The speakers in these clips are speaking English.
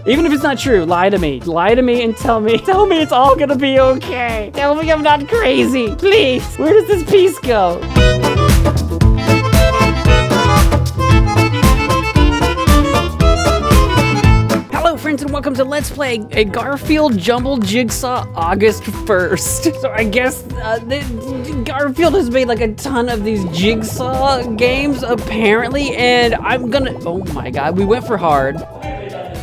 Even if it's not true, lie to me. Lie to me and tell me it's all gonna be okay. Tell me I'm not crazy, please. Where does this piece go? Friends, and welcome to Let's Play a Garfield Jumbled Jigsaw August 1st. So I guess Garfield has made like a ton of these Jigsaw games apparently, and I'm gonna, oh my god, we went for hard.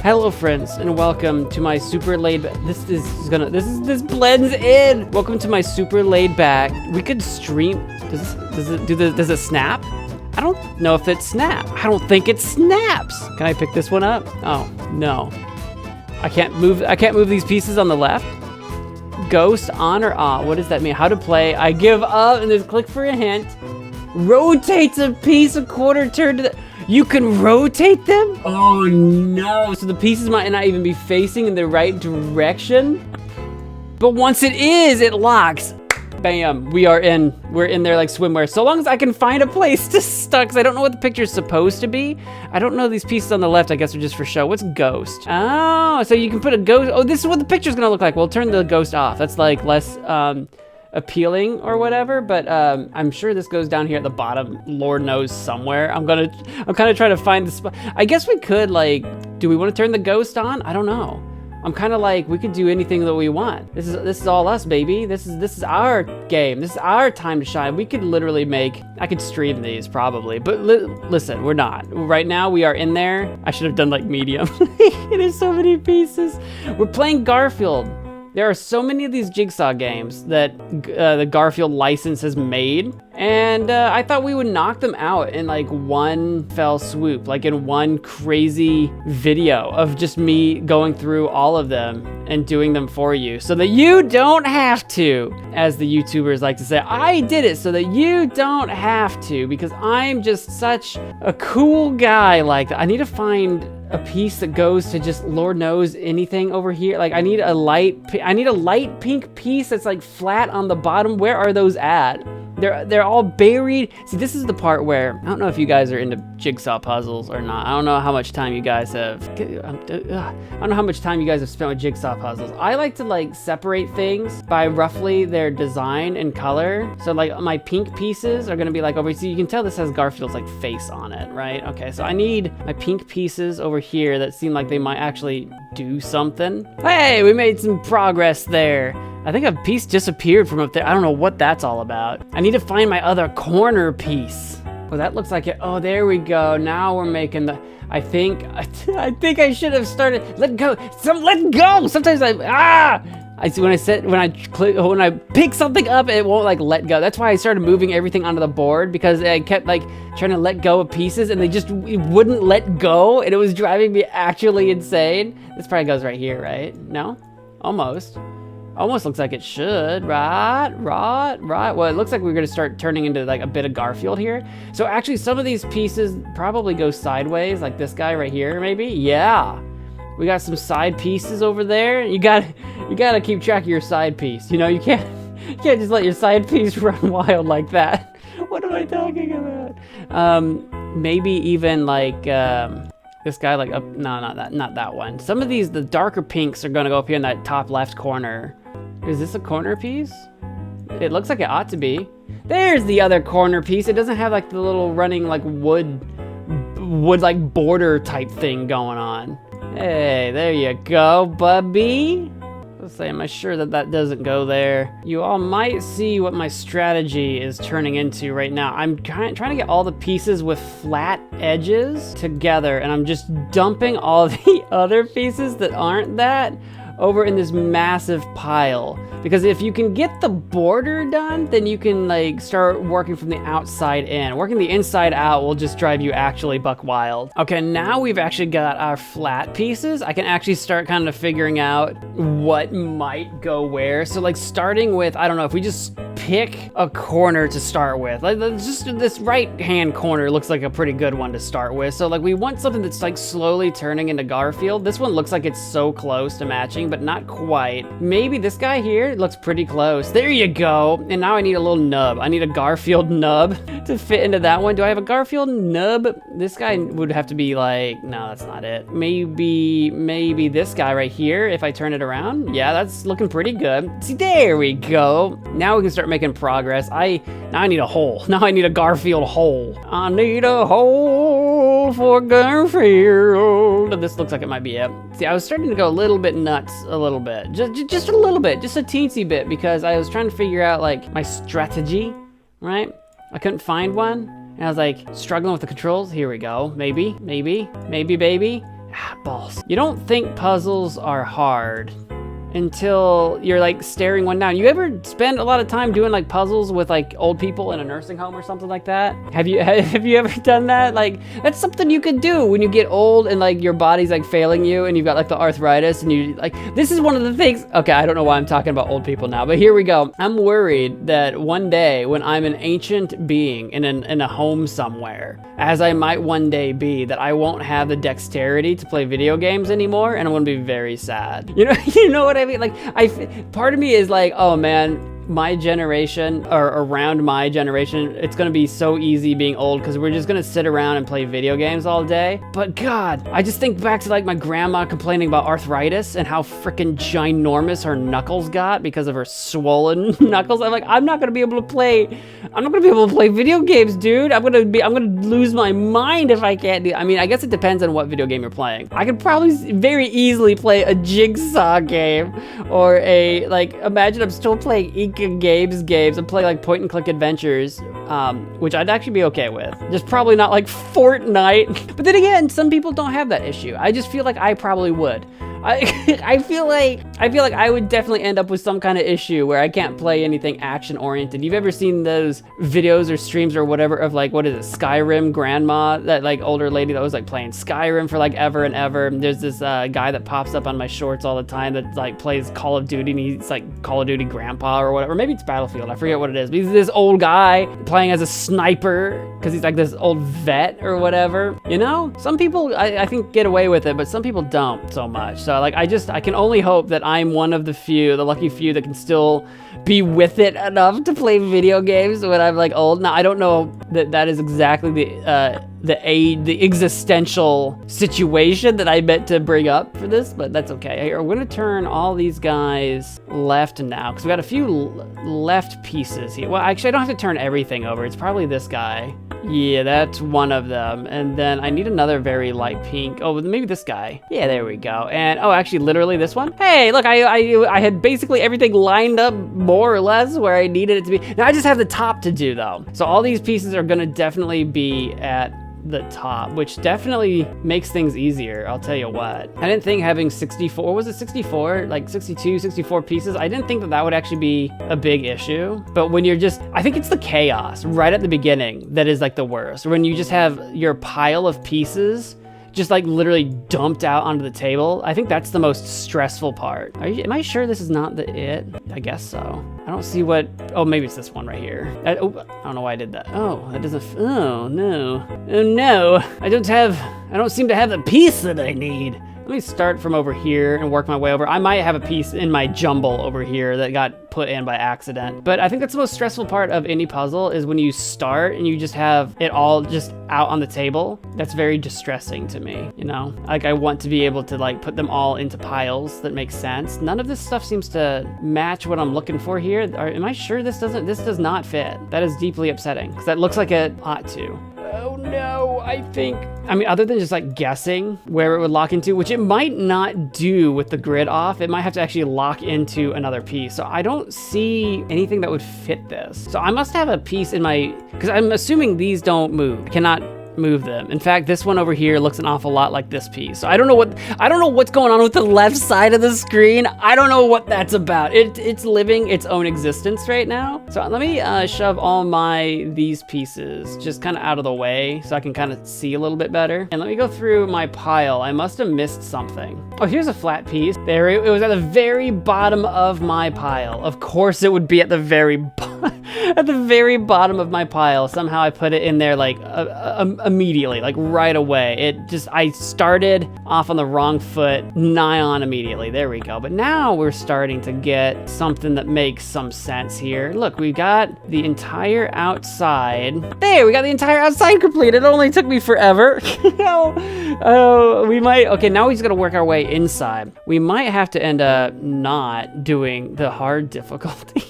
Hello friends, and welcome to my super laid back, this blends in. Welcome to my super laid back. We could stream, does it snap? I don't know if it snaps. I don't think it snaps. Can I pick this one up? Oh, no. I can't move these pieces on the left. Ghost on or off? What does that mean? How to play? I give up and then click for a hint. Rotates a piece a quarter turn to the... You can rotate them? Oh no. So the pieces might not even be facing in the right direction. But once it is, it locks. Bam, we're in there like swimwear. So long as I can find a place to stuck, because I don't know what the picture's supposed to be. I don't know these pieces on the left, I guess are just for show. What's ghost? Oh, so you can put a ghost. Oh, this is what the picture's gonna look like. We'll turn the ghost off. That's like less appealing or whatever, but I'm sure this goes down here at the bottom, Lord knows somewhere. I'm kind of trying to find the spot. I guess we could like, do we want to turn the ghost on? I don't know. I'm kind of like, we could do anything that we want. This is all us, baby. This is our game. This is our time to shine. We could literally I could stream these probably, but listen, we're not. Right now we are in there. I should have done like medium. It is so many pieces. We're playing Garfield. There are so many of these Jigsaw games that the Garfield license has made, and I thought we would knock them out in like one fell swoop, like in one crazy video of just me going through all of them and doing them for you so that you don't have to, as the YouTubers like to say. I did it so that you don't have to, because I'm just such a cool guy like that. I need to find a piece that goes to just Lord knows anything over here. Like I need a light pink piece that's like flat on the bottom. Where are those at? They're all buried. See, this is the part where I don't know if you guys are into jigsaw puzzles or not. I don't know how much time you guys have. I don't know how much time you guys have spent with jigsaw puzzles. I like to like separate things by roughly their design and color. So like my pink pieces are gonna be like over here. So you can tell this has Garfield's like face on it, right? Okay, so I need my pink pieces over here that seem like they might actually do something. Hey, we made some progress there. I think a piece disappeared from up there. I don't know what that's all about. I need to find my other corner piece. Oh, that looks like it. Oh, there we go. Now we're making the, I think I should have started, let go. Let go. Sometimes I see when I pick something up, it won't like let go. That's why I started moving everything onto the board, because I kept like trying to let go of pieces and it wouldn't let go, and it was driving me actually insane. This probably goes right here, right? No? Almost looks like it should, right? Well, it looks like we're gonna start turning into like a bit of Garfield here. So actually some of these pieces probably go sideways, like this guy right here, maybe? Yeah. We got some side pieces over there. You gotta keep track of your side piece. You know, you can't just let your side piece run wild like that. What am I talking about? Maybe even like, this guy like up, no, not that one. Some of these, the darker pinks are gonna go up here in that top left corner. Is this a corner piece? It looks like it ought to be. There's the other corner piece. It doesn't have like the little running like wood like border type thing going on. Hey, there you go, bubby. Let's say, am I sure that doesn't go there? You all might see what my strategy is turning into right now. I'm trying to get all the pieces with flat edges together, and I'm just dumping all the other pieces that aren't that over in this massive pile. Because if you can get the border done, then you can like start working from the outside in. Working the inside out will just drive you actually buck wild. Okay, now we've actually got our flat pieces. I can actually start kind of figuring out what might go where. So like starting with, I don't know, if we just pick a corner to start with. Like, just this right-hand corner looks like a pretty good one to start with. So like we want something that's like slowly turning into Garfield. This one looks like it's so close to matching, but not quite. Maybe this guy here looks pretty close. There you go. And now I need a little nub. I need a Garfield nub to fit into that one. Do I have a Garfield nub? This guy would have to be like, no, that's not it. Maybe this guy right here, if I turn it around. Yeah, that's looking pretty good. See, there we go. Now we can start making progress. Now I need a hole. Now I need a Garfield hole. I need a hole for Garfield. This looks like it might be it. See, I was starting to go a little bit nuts a little bit. Just a little bit, just a teensy bit, because I was trying to figure out like my strategy, right? I couldn't find one. And I was like struggling with the controls. Here we go. Maybe, baby. Ah, balls. You don't think puzzles are hard until you're like staring one down. You ever spend a lot of time doing like puzzles with like old people in a nursing home or something like that? Have you ever done that? Like, that's something you could do when you get old and like your body's like failing you and you've got like the arthritis and you like, this is one of the things. Okay, I don't know why I'm talking about old people now, but here we go. I'm worried that one day when I'm an ancient being in a home somewhere, as I might one day be, that I won't have the dexterity to play video games anymore, and I'm gonna be very sad. You know what I mean? Like, part of me is like, oh man, my generation, or around my generation, it's gonna be so easy being old because we're just gonna sit around and play video games all day. But God, I just think back to like my grandma complaining about arthritis and how freaking ginormous her knuckles got because of her swollen knuckles. I'm like, I'm not gonna be able to play video games, dude. I'm gonna lose my mind if I can't do. I mean, I guess it depends on what video game you're playing. I could probably very easily play a Jigsaw game, or imagine I'm still playing games and play like point and click adventures, which I'd actually be okay with. Just probably not like Fortnite. But then again, some people don't have that issue. I just feel like I probably would. I feel like I would definitely end up with some kind of issue where I can't play anything action oriented. You've ever seen those videos or streams or whatever of like, what is it, Skyrim grandma, that like older lady that was like playing Skyrim for like ever and ever. And there's this guy that pops up on my shorts all the time that like plays Call of Duty, and he's like Call of Duty grandpa or whatever. Maybe it's Battlefield, I forget what it is. But he's this old guy playing as a sniper because he's like this old vet or whatever. You know, some people I think get away with it, but some people don't so much. So like, I can only hope that I'm one of the lucky few that can still be with it enough to play video games when I'm like old. Now, I don't know that is exactly the existential situation that I meant to bring up for this, but that's okay. We're gonna turn all these guys left now, because we got a few left pieces here. Well, actually, I don't have to turn everything over. It's probably this guy. Yeah, that's one of them. And then I need another very light pink. Oh, maybe this guy. Yeah, there we go. And oh, actually, literally this one. Hey, look, I had basically everything lined up more or less where I needed it to be. Now I just have the top to do though. So all these pieces are gonna definitely be at the top, which definitely makes things easier, I'll tell you what. I didn't think having 64, was it 64? Like 62, 64 pieces, I didn't think that would actually be a big issue. But when you're I think it's the chaos right at the beginning that is like the worst. When you just have your pile of pieces just like literally dumped out onto the table. I think that's the most stressful part. Am I sure this is not it? I guess so. I don't see what, oh, maybe it's this one right here. I don't know why I did that. Oh, that doesn't, oh no. Oh no, I don't seem to have the piece that I need. Let me start from over here and work my way over. I might have a piece in my jumble over here that got put in by accident. But I think that's the most stressful part of any puzzle is when you start and you just have it all just out on the table. That's very distressing to me, you know? Like, I want to be able to like put them all into piles that make sense. None of this stuff seems to match what I'm looking for here. Am I sure this does not fit? That is deeply upsetting because that looks like it ought to. Oh no, I mean, other than just like guessing where it would lock into, which it might not do with the grid off, it might have to actually lock into another piece. So I don't see anything that would fit this. So I must have a piece in because I'm assuming these don't move. I cannot move them. In fact, this one over here looks an awful lot like this piece. So I don't know what's going on with the left side of the screen. I don't know what that's about. It's living its own existence right now. So let me shove all these pieces just kind of out of the way so I can kind of see a little bit better. And let me go through my pile. I must have missed something. Oh, here's a flat piece. There, it was at the very bottom of my pile. Of course it would be at the very bottom. at the very bottom of my pile. Somehow I put it in there like immediately, like right away. I started off on the wrong foot, nigh on immediately. There we go. But now we're starting to get something that makes some sense here. Look, we got the entire outside. There, we got the entire outside complete. It only took me forever. Okay, now we just gotta work our way inside. We might have to end up not doing the hard difficulty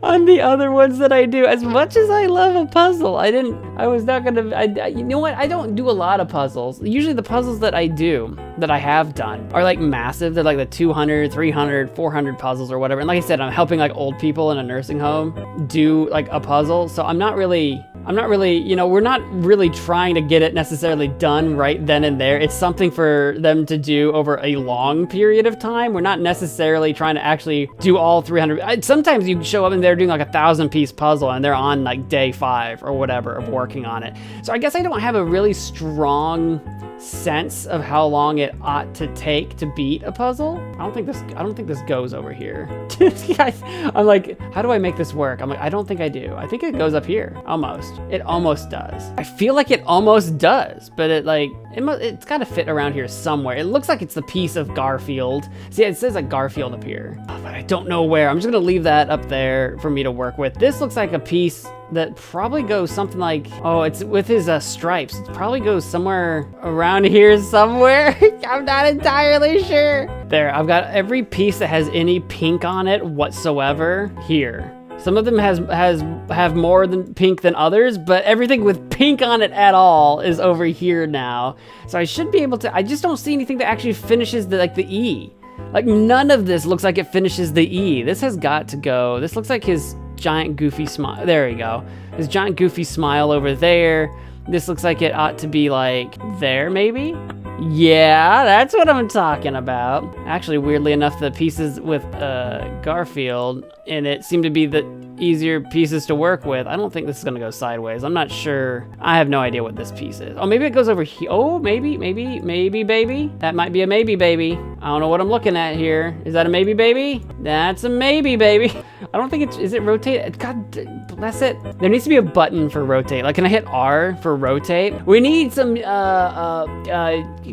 on the other ones that I do. As much as I love a puzzle, you know what? I don't do a lot of puzzles. Usually the puzzles that I do, that I have done, are like massive. They're like the 200, 300, 400 puzzles or whatever. And like I said, I'm helping like old people in a nursing home do like a puzzle. So I'm not really, you know, we're not really trying to get it necessarily done right then and there. It's something for them to do over a long period of time. We're not necessarily trying to actually do all 300. Sometimes you show up and they're doing like a 1,000-piece puzzle and they're on like day 5 or whatever of working on it. So I guess I don't have a really strong sense of how long it ought to take to beat a puzzle. I don't think this goes over here. I'm like, how do I make this work? I'm like, I don't think I do. I think it goes up here. Almost. It almost does. I feel like it almost does, but it's got to fit around here somewhere. It looks like it's the piece of Garfield. See, it says like Garfield up here, but I don't know where. I'm just gonna leave that up there for me to work with. This looks like a piece that probably goes something like, oh, it's with his stripes. It probably goes somewhere around here somewhere. I'm not entirely sure. There, I've got every piece that has any pink on it whatsoever here. Some of them have more than pink than others, but everything with pink on it at all is over here now. So I should be able to, I just don't see anything that actually finishes the E. Like none of this looks like it finishes the E. This has got to go. This looks like his giant goofy smile. There we go. His giant goofy smile over there. This looks like it ought to be like there maybe? Yeah, that's what I'm talking about. Actually, weirdly enough, the pieces with Garfield in it seem to be the easier pieces to work with. I don't think this is gonna go sideways. I'm not sure. I have no idea what this piece is. Oh, maybe it goes over here. Oh, maybe, baby. That might be a maybe, baby. I don't know what I'm looking at here. Is that a maybe, baby? That's a maybe, baby. I don't think is it rotate? God bless it. There needs to be a button for rotate. Like, can I hit R for rotate? We need some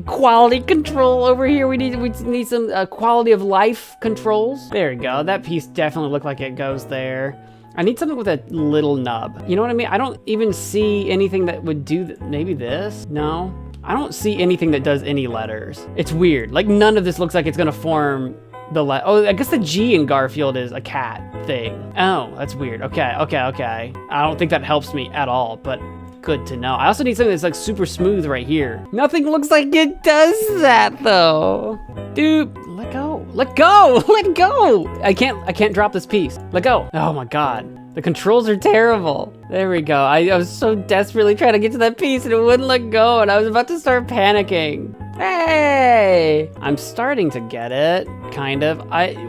quality control over here. We need some quality of life controls. There we go. That piece definitely looked like it goes there. I need something with a little nub. You know what I mean? I don't even see anything that would do maybe this? No. I don't see anything that does any letters. It's weird. Like none of this looks like it's gonna form oh, I guess the G in Garfield is a cat thing. Oh, that's weird. Okay. I don't think that helps me at all, but good to know. I also need something that's like super smooth right here. Nothing looks like it does that though. Dude, let go. I can't drop this piece. Let go. Oh my God. The controls are terrible. There we go. I was so desperately trying to get to that piece and it wouldn't let go and I was about to start panicking. Hey! I'm starting to get it, kind of.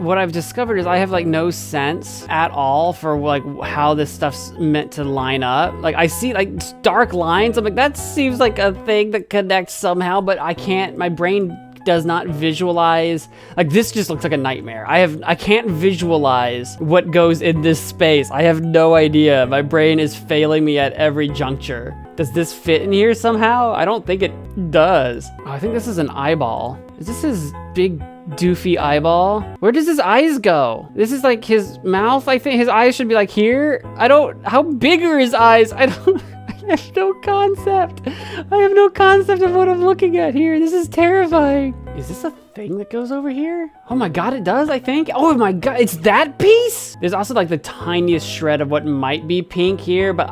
What I've discovered is I have like no sense at all for like how this stuff's meant to line up. Like I see like dark lines. I'm like, that seems like a thing that connects somehow, but I can't, my brain does not visualize. Like this just looks like a nightmare. I can't visualize what goes in this space. I have no idea. My brain is failing me at every juncture. Does this fit in here somehow? I don't think it does. Oh, I think this is an eyeball. Is this his big doofy eyeball? Where does his eyes go? This is like his mouth, I think. His eyes should be like here. How big are his eyes? I have no concept. I have no concept of what I'm looking at here. This is terrifying. Is this a thing that goes over here? Oh my God, it does, I think. Oh my God, it's that piece? There's also like the tiniest shred of what might be pink here, but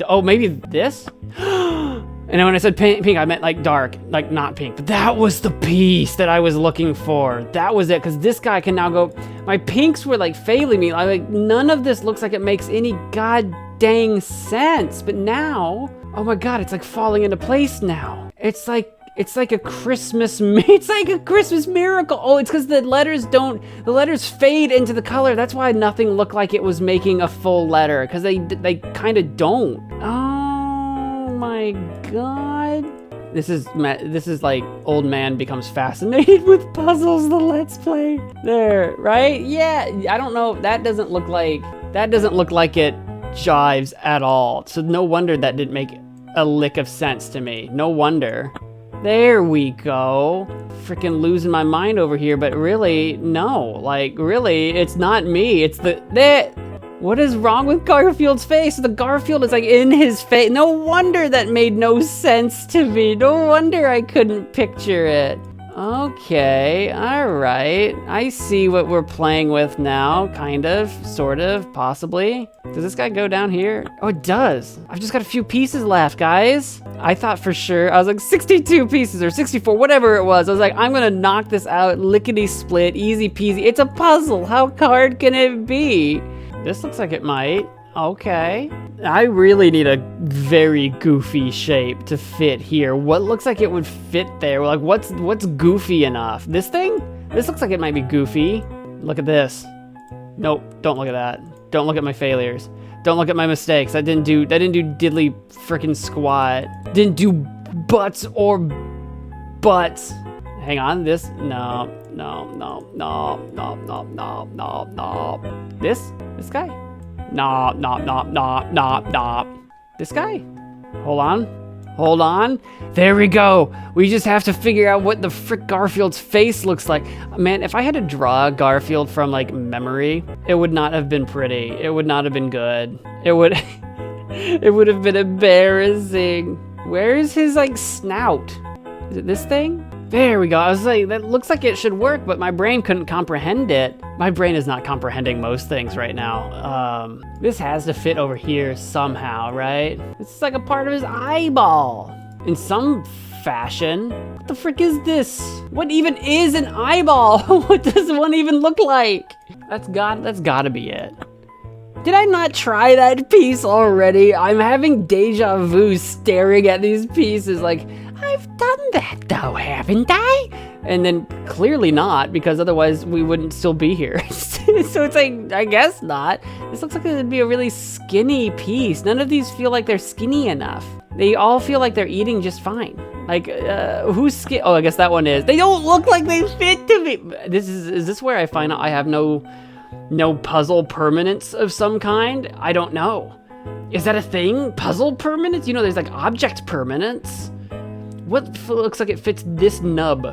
oh, maybe this? And then when I said pink, I meant like dark, like not pink. But that was the piece that I was looking for. That was it, because this guy can now go. My pinks were like failing me. Like none of this looks like it makes any god dang sense. But now, oh my God, it's like falling into place now. It's like a Christmas miracle. Oh, it's because the letters fade into the color. That's why nothing looked like it was making a full letter, because they kind of don't. Oh my God. This is like old man becomes fascinated with puzzles, the Let's Play. There, right? Yeah, I don't know. That doesn't look like it jives at all. So no wonder that didn't make a lick of sense to me. No wonder. There we go. Freaking losing my mind over here, but really, no. Like, really, it's not me. It's what is wrong with Garfield's face? The Garfield is like in his face. No wonder that made no sense to me. No wonder I couldn't picture it. Okay, all right. I see what we're playing with now, kind of, sort of, possibly. Does this guy go down here? Oh, it does. I've just got a few pieces left, guys. I thought for sure, I was like 62 pieces or 64, whatever it was. I was like, I'm gonna knock this out, lickety split, easy peasy. It's a puzzle. How hard can it be? This looks like it might. Okay. I really need a very goofy shape to fit here. What looks like it would fit there? Like, what's goofy enough? This thing? This looks like it might be goofy. Look at this. Nope, don't look at that. Don't look at my failures. Don't look at my mistakes. I didn't do diddly freaking squat. Didn't do butts or butts. Hang on, this, no. This guy? No. This guy? Hold on. There we go. We just have to figure out what the frick Garfield's face looks like. Man, if I had to draw Garfield from like memory, it would not have been pretty. It would not have been good. It would have been embarrassing. Where is his like snout? Is it this thing? There we go. I was like, that looks like it should work, but my brain couldn't comprehend it. My brain is not comprehending most things right now. This has to fit over here somehow, right? This is like a part of his eyeball in some fashion. What the frick is this? What even is an eyeball? What does one even look like? That's gotta be it. Did I not try that piece already? I'm having deja vu staring at these pieces like, I've done that though, haven't I? And then clearly not, because otherwise we wouldn't still be here. So it's like, I guess not. This looks like it would be a really skinny piece. None of these feel like they're skinny enough. They all feel like they're eating just fine. Like, who's skin? Oh, I guess that one is. They don't look like they fit to me. Is this where I find out I have no puzzle permanence of some kind? I don't know. Is that a thing? Puzzle permanence? You know, there's like object permanence. What looks like it fits this nub?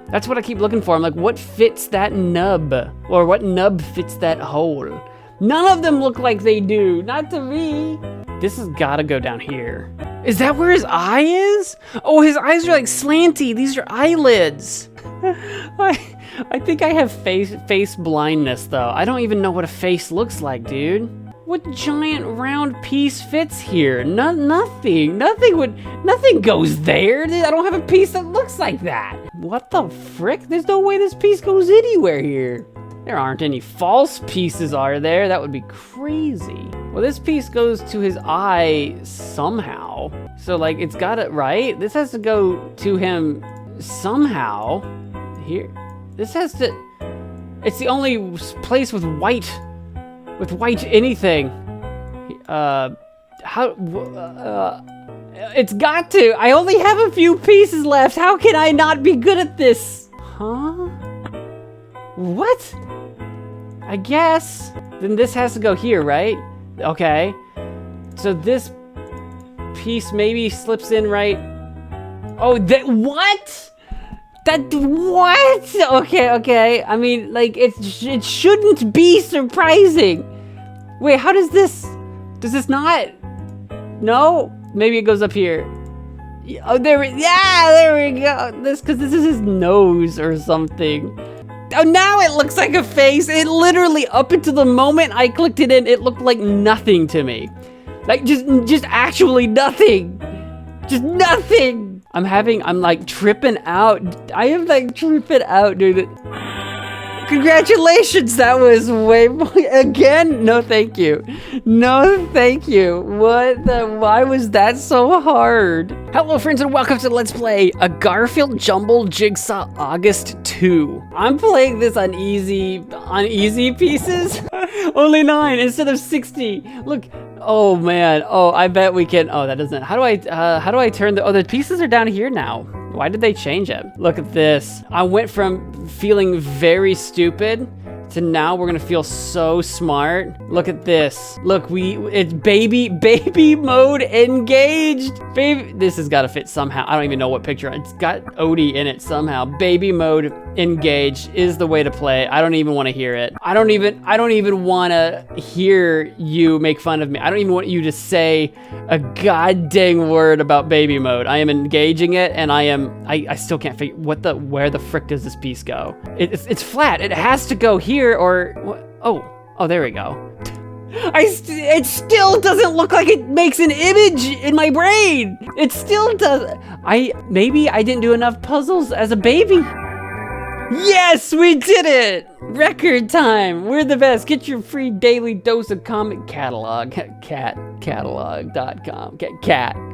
That's what I keep looking for. I'm like, what fits that nub? Or what nub fits that hole? None of them look like they do. Not to me. This has got to go down here. Is that where his eye is? Oh, his eyes are like slanty. These are eyelids. I think I have face blindness, though. I don't even know what a face looks like, dude. What giant round piece fits here? Nothing. Nothing goes there. I don't have a piece that looks like that. What the frick? There's no way this piece goes anywhere here. There aren't any false pieces, are there? That would be crazy. Well, this piece goes to his eye somehow. So, like, it's got it, right? This has to go to him somehow. Here. This has to... It's the only place with white anything. It's got to. I only have a few pieces left. How can I not be good at this? Huh? What? I guess. Then this has to go here, right? Okay. So this piece maybe slips in right. Oh, what? What? Okay. I mean, like, it shouldn't be surprising. Wait, how does this not? No? Maybe it goes up here. Oh, there we go. Because this is his nose or something. Oh, now it looks like a face. It literally, up until the moment I clicked it in, it looked like nothing to me. Like, just actually nothing. Just nothing. I'm like tripping out. I am like tripping out, dude. Congratulations, that was way more. Again, no thank you. No thank you. Why was that so hard? Hello friends and welcome to Let's Play a Garfield Jumbled Jigsaw August 2. I'm playing this on easy pieces. Only 9 instead of 60. Look. Oh man, oh I bet we can, oh that doesn't, how do I turn the pieces are down here now. Why did they change it? Look at this. I went from feeling very stupid to now we're gonna feel so smart. Look at this. Look, it's baby mode engaged. Baby, this has gotta fit somehow. I don't even know what picture. It's got Odie in it somehow. Baby mode engaged is the way to play. I don't even want to hear it. I don't even want to hear you make fun of me. I don't even want you to say a god dang word about baby mode. I am engaging it, and I still can't figure where the frick does this piece go? It's flat. It has to go here or what? Oh, there we go. It still doesn't look like it makes an image in my brain. It still does. Maybe I didn't do enough puzzles as a baby. Yes, we did it! Record time. We're the best. Get your free daily dose of comic catalog. Catcatalog.com.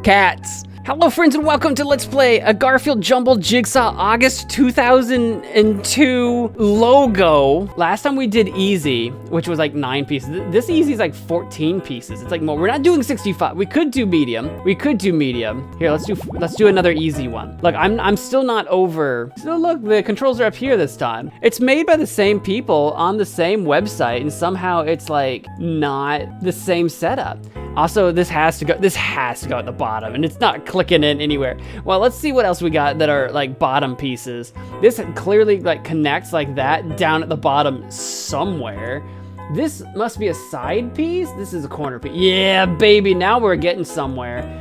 Cats. Hello friends and welcome to Let's Play a Garfield Jumbled Jigsaw August 2002 logo. Last time we did easy, which was like 9 pieces. This easy is like 14 pieces. It's like more. We're not doing 65. We could do medium. Here, let's do another easy one. Look, I'm still not over. So look, the controls are up here this time. It's made by the same people on the same website, and somehow it's like not the same setup. Also, this has to go at the bottom, and it's not clicking in anywhere. Well, let's see what else we got that are like bottom pieces. This clearly like connects like that down at the bottom somewhere. This must be a side piece. This is a corner piece. Yeah, baby, now we're getting somewhere.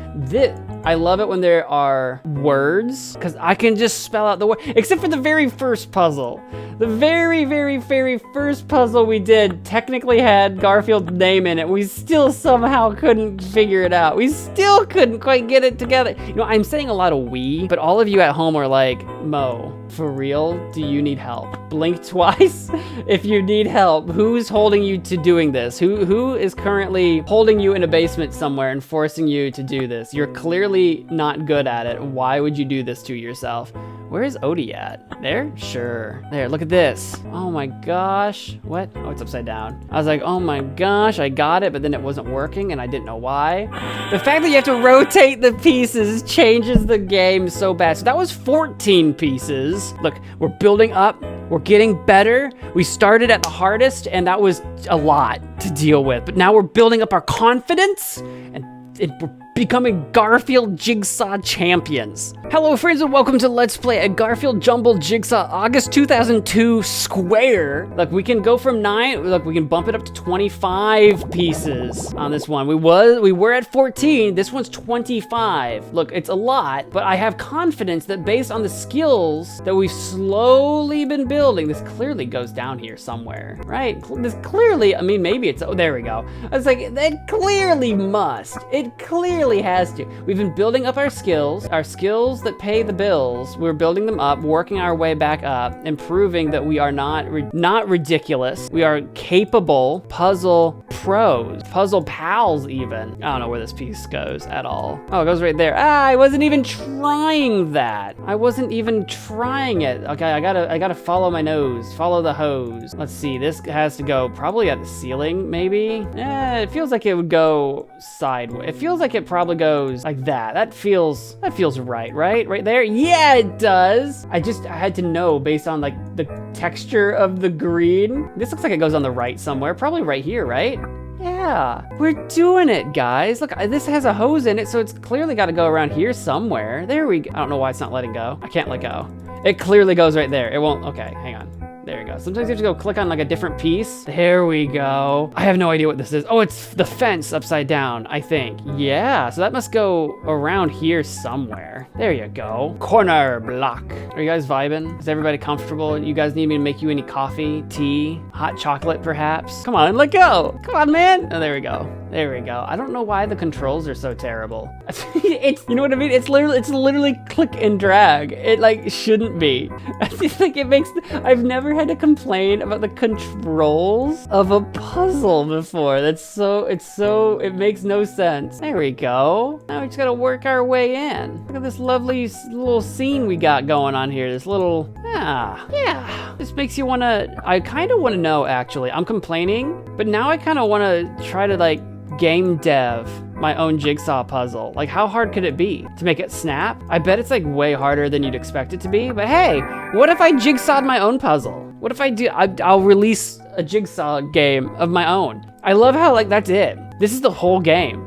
I love it when there are words, because I can just spell out the word, except for the very first puzzle. The very, very, very first puzzle we did technically had Garfield's name in it. We still somehow couldn't figure it out. We still couldn't quite get it together. You know, I'm saying a lot of we, but all of you at home are like, Mo, for real, do you need help? Blink twice if you need help. Who's holding you to doing this? Who is currently holding you in a basement somewhere and forcing you to do this? You're clearly not good at it. Why would you do this to yourself? Where is Odie at? There? Sure. There, look at this. Oh my gosh. What? Oh, it's upside down. I was like, oh my gosh, I got it, but then it wasn't working and I didn't know why. The fact that you have to rotate the pieces changes the game so bad. So that was 14 pieces. Look, we're building up. We're getting better. We started at the hardest, and that was a lot to deal with. But now we're building up our confidence, and we're becoming Garfield Jigsaw champions. Hello friends and welcome to Let's Play a Garfield Jumbled Jigsaw August 2002 square. Look, we can go from 9, look, we can bump it up to 25 pieces on this one. We were at 14, this one's 25. Look, it's a lot, but I have confidence that based on the skills that we've slowly been building, this clearly goes down here somewhere, right? This clearly, I mean, maybe it's, oh, there we go. I was like, it clearly must. It clearly has to. We've been building up our skills that pay the bills. We're building them up, working our way back up, and proving that we are not ridiculous. We are capable puzzle pros, puzzle pals even. I don't know where this piece goes at all. Oh, it goes right there. I wasn't even trying that. I wasn't even trying it. Okay, I gotta follow my nose, follow the hose. Let's see, this has to go probably at the ceiling, maybe? It feels like it would go sideways. It feels like it probably goes like that. That feels right there. Yeah, it does. I had to know based on like the texture of the green. This looks like it goes on the right somewhere, probably right here, right? Yeah, we're doing it, guys. Look, this has a hose in it, so it's clearly got to go around here somewhere. There we go. I don't know why it's not letting go. I can't let go. It clearly goes right there. It won't. Okay, hang on. There you go. Sometimes you have to go click on like a different piece. There we go. I have no idea what this is. Oh, it's the fence upside down, I think. Yeah, so that must go around here somewhere. There you go. Corner block. Are you guys vibing? Is everybody comfortable? You guys need me to make you any coffee, tea, hot chocolate perhaps? Come on, let go. Come on, man. Oh, there we go. There we go. I don't know why the controls are so terrible. It's, you know what I mean? It's literally click and drag. It like shouldn't be. I feel like it makes, I've never had to complain about the controls of a puzzle before. It makes no sense. There we go. Now we just gotta work our way in. Look at this lovely little scene we got going on here. This little, yeah. This makes you I kind of want to know actually. I'm complaining, but now I kind of want to try to like game dev my own jigsaw puzzle. Like, how hard could it be to make it snap? I bet it's like way harder than you'd expect it to be, but hey, what if I jigsawed my own puzzle? What if I do, I'll release a jigsaw game of my own. I love how like that's it. This is the whole game.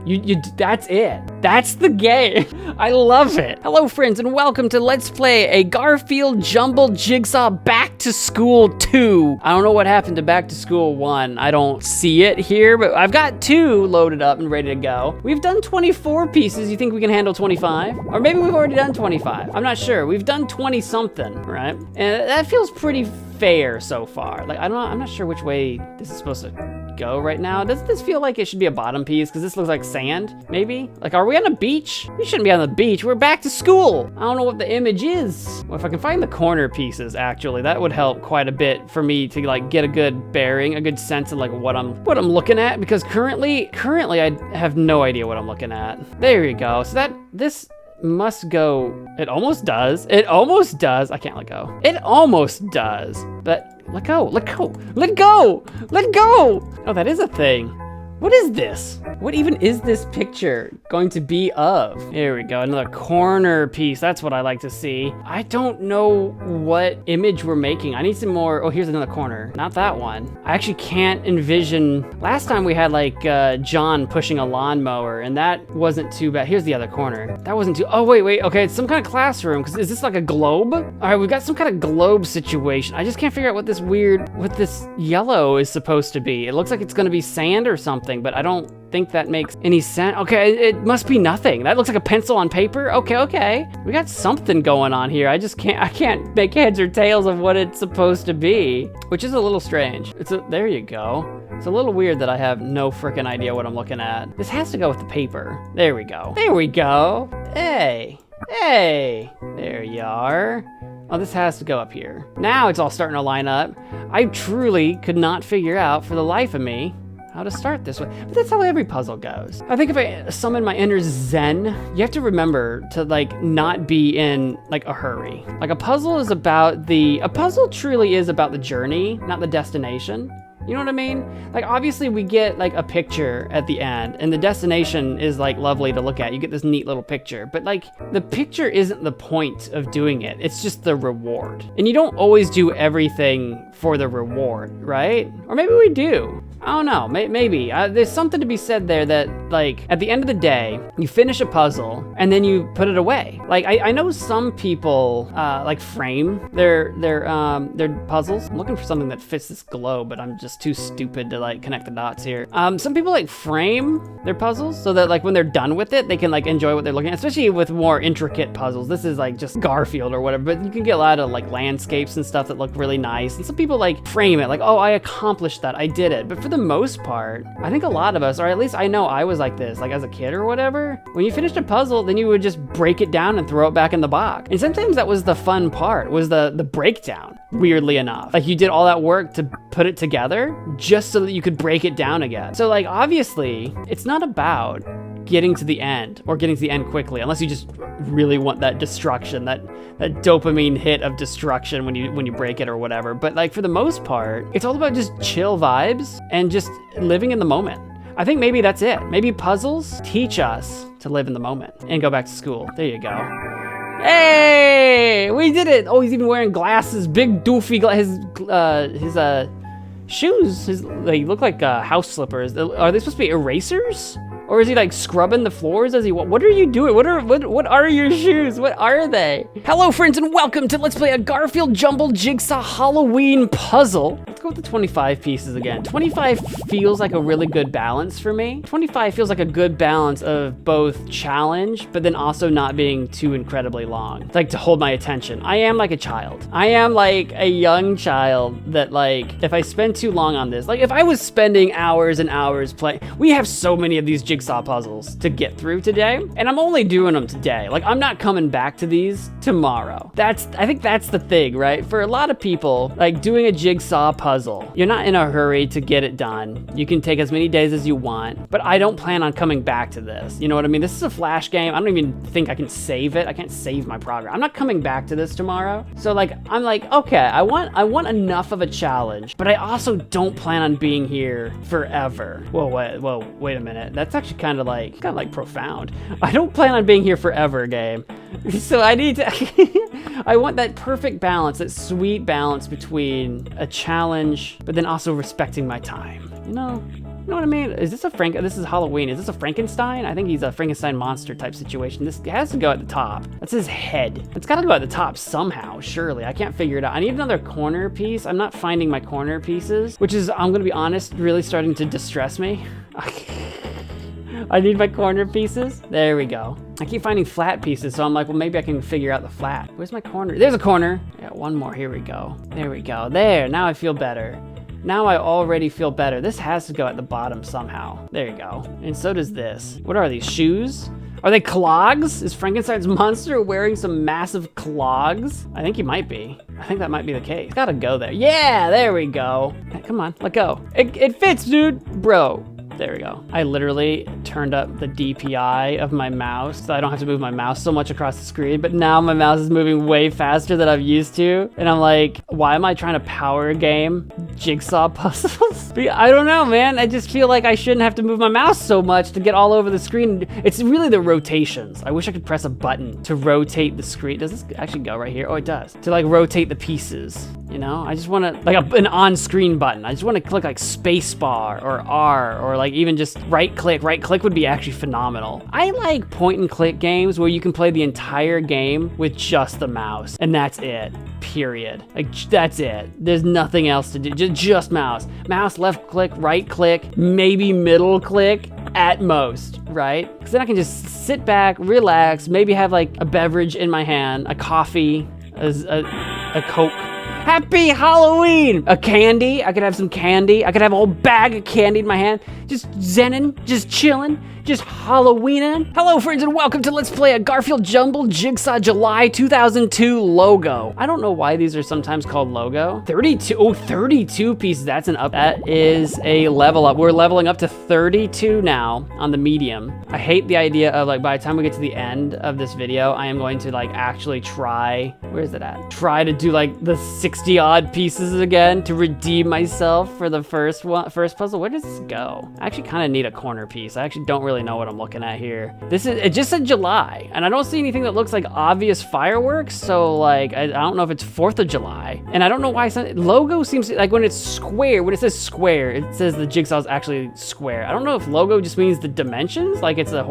That's it. That's the game. I love it. Hello friends and welcome to Let's Play a Garfield Jumbled Jigsaw Back to School 2. I don't know what happened to Back to School 1. I don't see it here, but I've got 2 loaded up and ready to go. We've done 24 pieces. You think we can handle 25? Or maybe we've already done 25. I'm not sure. We've done 20 something, right? And that feels pretty fair so far. Like, I'm not sure which way this is supposed to go right now. Doesn't this feel like it should be a bottom piece? Because this looks like sand, maybe? Like, are we on a beach? We shouldn't be on the beach. We're back to school. I don't know what the image is. Well, if I can find the corner pieces, actually, that would help quite a bit for me to like get a good bearing, a good sense of like what I'm looking at. Because currently I have no idea what I'm looking at. There you go. So this must go. It almost does. It almost does. I can't let go. It almost does. But let go. Let go. Let go. Let go. Oh, that is a thing. What is this? What even is this picture going to be of? Here we go, another corner piece. That's what I like to see. I don't know what image we're making. I need some more. Oh, here's another corner. Not that one. I actually can't envision. Last time we had like John pushing a lawnmower and that wasn't too bad. Here's the other corner. That wasn't too, oh wait. Okay, it's some kind of classroom. Cause is this like a globe? All right, we've got some kind of globe situation. I just can't figure out what this yellow is supposed to be. It looks like it's gonna be sand or something, but I don't think that makes any sense. Okay, it must be nothing. That looks like a pencil on paper. Okay. We got something going on here. I can't make heads or tails of what it's supposed to be, which is a little strange. There you go. It's a little weird that I have no freaking idea what I'm looking at. This has to go with the paper. There we go. There we go. Hey, there you are. Oh, this has to go up here. Now it's all starting to line up. I truly could not figure out for the life of me how to start this way. But that's how every puzzle goes. I think if I summon my inner Zen, you have to remember to like not be in like a hurry. Like a puzzle truly is about the journey, not the destination. You know what I mean? Like obviously we get like a picture at the end and the destination is like lovely to look at. You get this neat little picture, but like the picture isn't the point of doing it. It's just the reward. And you don't always do everything for the reward, right? Or maybe we do. I don't know, maybe. There's something to be said there that like at the end of the day, you finish a puzzle and then you put it away. Like I know some people like frame their puzzles. I'm looking for something that fits this globe, but I'm just too stupid to like connect the dots here. Some people like frame their puzzles so that like when they're done with it, they can like enjoy what they're looking at, especially with more intricate puzzles. This is like just Garfield or whatever, but you can get a lot of like landscapes and stuff that look really nice. And some people like frame it like, oh, I accomplished that, I did it. But for the most part, I think a lot of us, or at least I know I was like this, like as a kid or whatever, when you finished a puzzle, then you would just break it down and throw it back in the box. And sometimes that was the fun part, was the breakdown, weirdly enough. Like you did all that work to put it together just so that you could break it down again. So like obviously, it's not about getting to the end or getting to the end quickly, unless you just really want that destruction, that dopamine hit of destruction when you break it or whatever. But like for the most part, it's all about just chill vibes and just living in the moment. I think maybe that's it. Maybe puzzles teach us to live in the moment and go back to school. There you go. Hey, we did it. Oh, he's even wearing glasses, big doofy his shoes, they look like house slippers. Are they supposed to be erasers? Or is he like scrubbing the floors as he, what are you doing? What are your shoes? What are they? Hello friends and welcome to Let's Play a Garfield Jumbled Jigsaw Halloween puzzle. Let's go with the 25 pieces again. 25 feels like a really good balance for me. 25 feels like a good balance of both challenge, but then also not being too incredibly long. It's like to hold my attention. I am like a child. I am like a young child that like, if I spend too long on this, like if I was spending hours and hours playing, we have so many of these jigsaw puzzles to get through today, and I'm only doing them today. Like I'm not coming back to these tomorrow. I think that's the thing, right? For a lot of people, like doing a jigsaw puzzle, you're not in a hurry to get it done. You can take as many days as you want, but I don't plan on coming back to this. You know what I mean? This is a flash game. I don't even think I can save it. I can't save my progress. I'm not coming back to this tomorrow. So like, I'm like, okay, I want enough of a challenge, but I also don't plan on being here forever. Whoa, wait a minute. That's actually kind of like profound. I don't plan on being here forever, game. So I need to, I want that perfect balance, that sweet balance between a challenge challenge, but then also respecting my time. You know what I mean? Is this this is Halloween. Is this a Frankenstein? I think he's a Frankenstein monster type situation. This has to go at the top. That's his head. It's gotta go at the top somehow, surely. I can't figure it out. I need another corner piece. I'm not finding my corner pieces, which is, I'm gonna be honest, really starting to distress me. I need my corner pieces. There we go. I keep finding flat pieces, so I'm like, well, maybe I can figure out the flat. Where's my corner? There's a corner. Yeah, one more. Here we go. There we go. There. Now I feel better. Now I already feel better. This has to go at the bottom somehow. There you go. And so does this. What are these? Shoes? Are they clogs? Is Frankenstein's monster wearing some massive clogs? I think he might be. I think that might be the case. Gotta go there. Yeah, there we go. Hey, come on, let go. It fits, dude. Bro. There we go. I literally turned up the DPI of my mouse so I don't have to move my mouse so much across the screen, but now my mouse is moving way faster than I'm used to. And I'm like, why am I trying to power game jigsaw puzzles? I don't know, man. I just feel like I shouldn't have to move my mouse so much to get all over the screen. It's really the rotations. I wish I could press a button to rotate the screen. Does this actually go right here? Oh, it does. To like rotate the pieces, you know? I just want to, like an on-screen button. I just want to click like spacebar or R or like even just right click. Right click would be actually phenomenal. I like point and click games where you can play the entire game with just the mouse and that's it, period. Like that's it. There's nothing else to do, just mouse. Mouse, left click, right click, maybe middle click at most, right? Because then I can just sit back, relax, maybe have like a beverage in my hand, a coffee, a Coke. Happy Halloween! A candy. I could have some candy. I could have a whole bag of candy in my hand. Just zenning, just chilling, just Halloweening. Hello, friends, and welcome to Let's Play a Garfield Jumbled Jigsaw July 2002 logo. I don't know why these are sometimes called logo. 32, oh, 32 pieces. That's an up. That is a level up. We're leveling up to 32 now on the medium. I hate the idea of like, by the time we get to the end of this video, I am going to like actually try, where is it at? Try to do like the 60 odd pieces again to redeem myself for the first puzzle. Where does this go? I actually kind of need a corner piece. I actually don't really know what I'm looking at here. It just said July, and I don't see anything that looks like obvious fireworks, so like, I don't know if it's 4th of July, and I don't know why logo seems like when it's square, when it says square, it says the jigsaw is actually square. I don't know if logo just means the dimensions, like it's a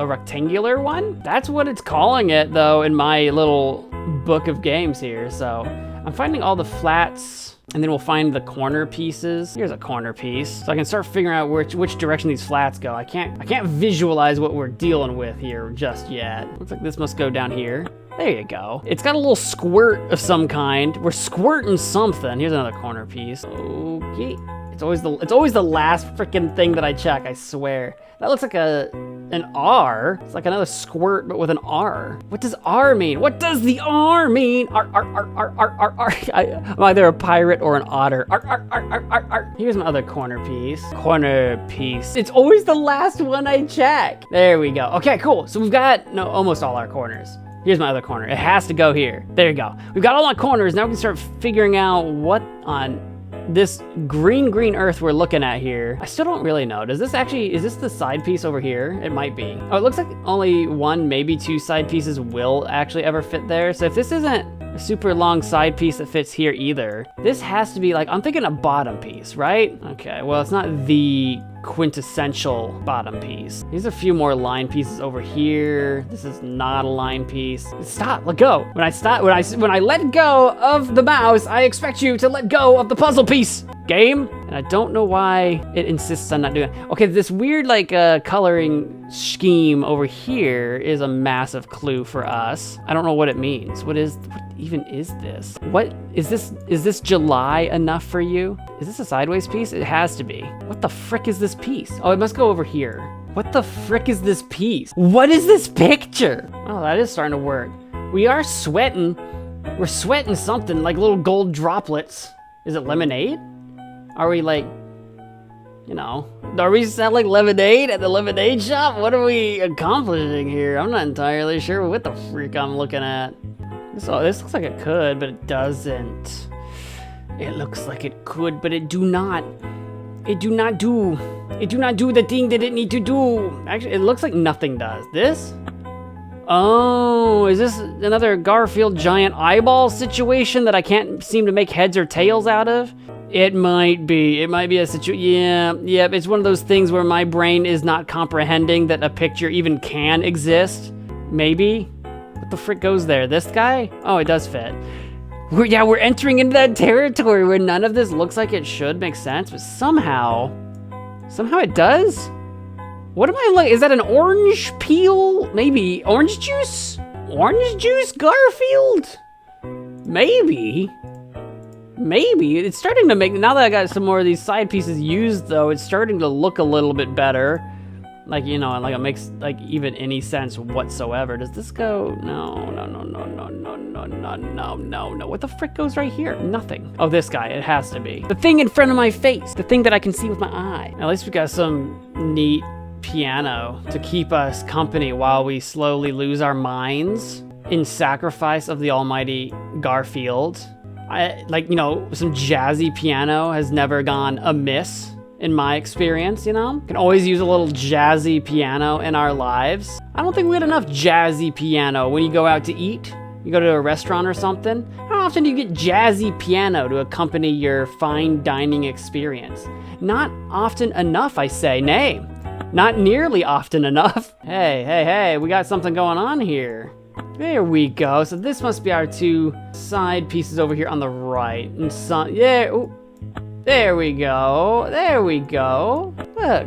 rectangular one. That's what it's calling it though in my little book of games here, so I'm finding all the flats, and then we'll find the corner pieces. Here's a corner piece, so I can start figuring out which direction these flats go. I can't visualize what we're dealing with here just yet. Looks like this must go down here. There you go. It's got a little squirt of some kind. We're squirting something. Here's another corner piece. Okay. It's always the last freaking thing that I check, I swear. That looks like an R. It's like another squirt, but with an R. What does R mean? What does the R mean? R. I'm either a pirate or an otter. R. Here's my other corner piece. Corner piece. It's always the last one I check. There we go. Okay, cool. So we've got, almost all our corners. Here's my other corner. It has to go here. There you go. We've got all my corners. Now we can start figuring out what on this green earth we're looking at here. I still don't really know. Is this the side piece over here? It might be. Oh, it looks like only one, maybe two side pieces will actually ever fit there. So if this isn't a super long side piece that fits here either, this has to be like, I'm thinking a bottom piece, right? Okay, well, it's not the quintessential bottom piece. There's a few more line pieces over here. This is not a line piece. Stop, let go. When I let go of the mouse, I expect you to let go of the puzzle piece. Game? And I don't know why it insists on not doing it. Okay, this weird like coloring scheme over here is a massive clue for us. I don't know what it means. What even is this? What is this? Is this July enough for you? Is this a sideways piece? It has to be. What the frick is this piece? Oh, it must go over here. What the frick is this piece? What is this picture? Oh, that is starting to work. We are sweating. We're sweating something like little gold droplets. Is it lemonade? Are we like, are we selling lemonade at the lemonade shop? What are we accomplishing here? I'm not entirely sure what the freak I'm looking at. This looks like it could, but it doesn't. It looks like it could, but it do not do the thing that it need to do. Actually, it looks like nothing does. This? Oh, is this another Garfield giant eyeball situation that I can't seem to make heads or tails out of? It might be a situation. Yeah, it's one of those things where my brain is not comprehending that a picture even can exist. Maybe. What the frick goes there? This guy? Oh, it does fit. We're entering into that territory where none of this looks like it should make sense, but somehow it does. What am I like? Is that an orange peel? Maybe orange juice? Orange juice, Garfield? Maybe. It's starting to make, now that I got some more of these side pieces used though, it's starting to look a little bit better. Like, you know, like it makes like even any sense whatsoever. Does this go? No. What the frick goes right here? Nothing. Oh, this guy, it has to be. The thing in front of my face, the thing that I can see with my eye. At least we got some neat piano to keep us company while we slowly lose our minds in sacrifice of the almighty Garfield. Like, you know, some jazzy piano has never gone amiss in my experience, you know? Can always use a little jazzy piano in our lives. I don't think we had enough jazzy piano when you go out to eat. You go to a restaurant or something. How often do you get jazzy piano to accompany your fine dining experience? Not often enough, I say. Nay, not nearly often enough. Hey, we got something going on here. There we go. So this must be our two side pieces over here on the right. And there we go. Look,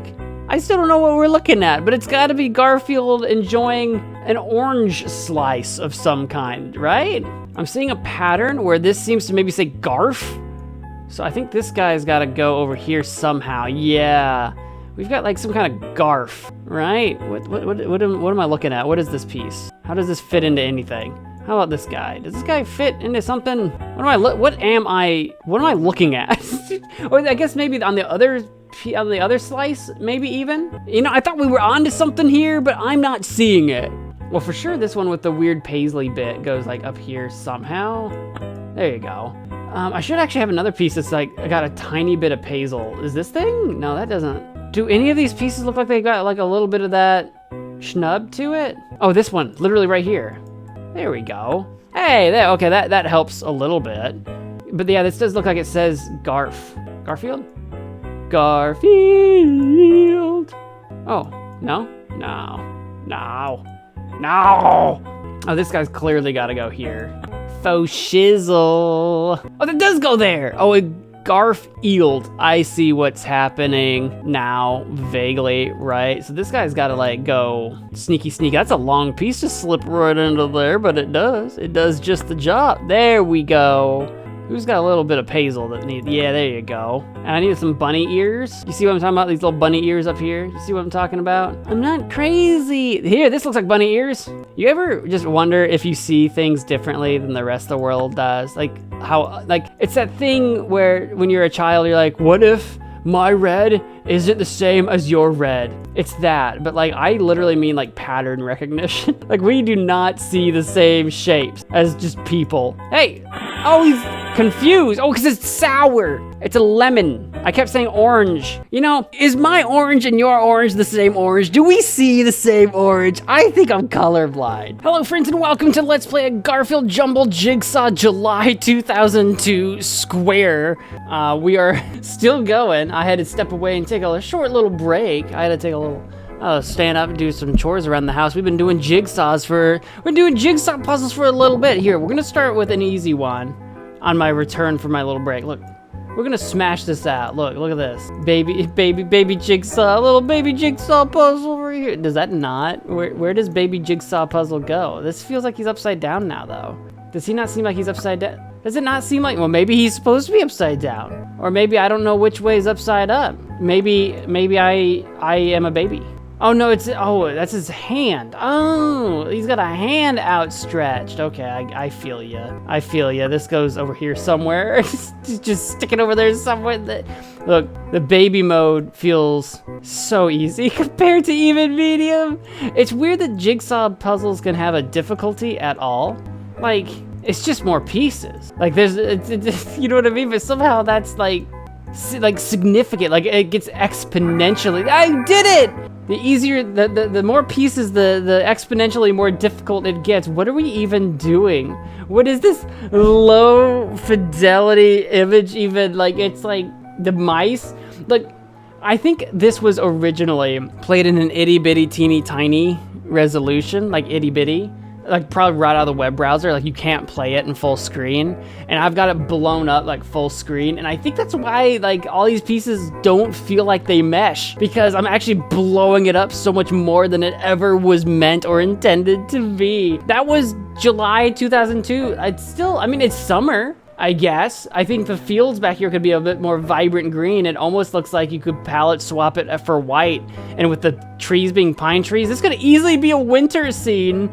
I still don't know what we're looking at, but it's gotta be Garfield enjoying an orange slice of some kind, right? I'm seeing a pattern where this seems to maybe say Garf. So I think this guy's gotta go over here somehow. Yeah, we've got like some kind of Garf, right? What am I looking at? What is this piece? How does this fit into anything? How about this guy? Does this guy fit into something? What am I looking at? Or I guess maybe on the other slice, maybe even? You know, I thought we were onto something here, but I'm not seeing it. Well, for sure this one with the weird paisley bit goes like up here somehow. There you go. I should actually have another piece that's like, I got a tiny bit of paisley. Is this thing? No, that doesn't. Do any of these pieces look like they got like a little bit of that schnub to it? Oh, this one, literally right here. There we go. Hey, there. Okay, that helps a little bit. But yeah, this does look like it says Garfield? Garfield. Oh, no. Oh, this guy's clearly got to go here. Faux shizzle. Oh, that does go there. Oh, Garfield. I see what's happening now, vaguely, right? So this guy's got to like go sneaky. That's a long piece to slip right into there, but it does. It does just the job. There we go. Who's got a little bit of paisley that needs? Yeah, there you go. And I need some bunny ears. You see what I'm talking about? These little bunny ears up here. You see what I'm talking about? I'm not crazy. Here, this looks like bunny ears. You ever just wonder if you see things differently than the rest of the world does? Like how, like it's that thing where when you're a child, you're like, what if my red isn't the same as your red? It's that, but like I literally mean like pattern recognition. Like we do not see the same shapes as just people. Hey, oh, he's confused. Oh, because it's sour. It's a lemon. I kept saying orange. You know, is my orange and your orange the same orange? Do we see the same orange? I think I'm colorblind. Hello, friends, and welcome to Let's Play a Garfield Jumbled Jigsaw July 2002 Square. We are still going. I had to step away and take a short little break. I had to take a little stand up and do some chores around the house. We're doing jigsaw puzzles for a little bit. Here, we're gonna start with an easy one on my return from my little break. Look, we're gonna smash this out. Look at this. Baby jigsaw, little baby jigsaw puzzle over here. Does that not? Where does baby jigsaw puzzle go? This feels like he's upside down now though. Does he not seem like he's upside down? Does it not seem like, well, maybe he's supposed to be upside down. Or maybe I don't know which way is upside up. Maybe I am a baby. Oh no, that's his hand. Oh, he's got a hand outstretched. Okay, I feel ya. This goes over here somewhere. just stick it over there somewhere. Look, the baby mode feels so easy compared to even medium. It's weird that jigsaw puzzles can have a difficulty at all. Like, it's just more pieces. Like you know what I mean? But somehow that's like significant. Like it gets exponentially. I did it! The easier, the more pieces, the exponentially more difficult it gets. What are we even doing? What is this low fidelity image even? Like, it's like the mice. Like, I think this was originally played in an itty bitty teeny tiny resolution, like itty bitty. Like probably right out of the web browser, like you can't play it in full screen, and I've got it blown up like full screen, and I think that's why like all these pieces don't feel like they mesh, because I'm actually blowing it up so much more than it ever was meant or intended to be. That was July 2002. It's summer, I guess. I think the fields back here could be a bit more vibrant green. It almost looks like you could palette swap it for white, and with the trees being pine trees, this could easily be a winter scene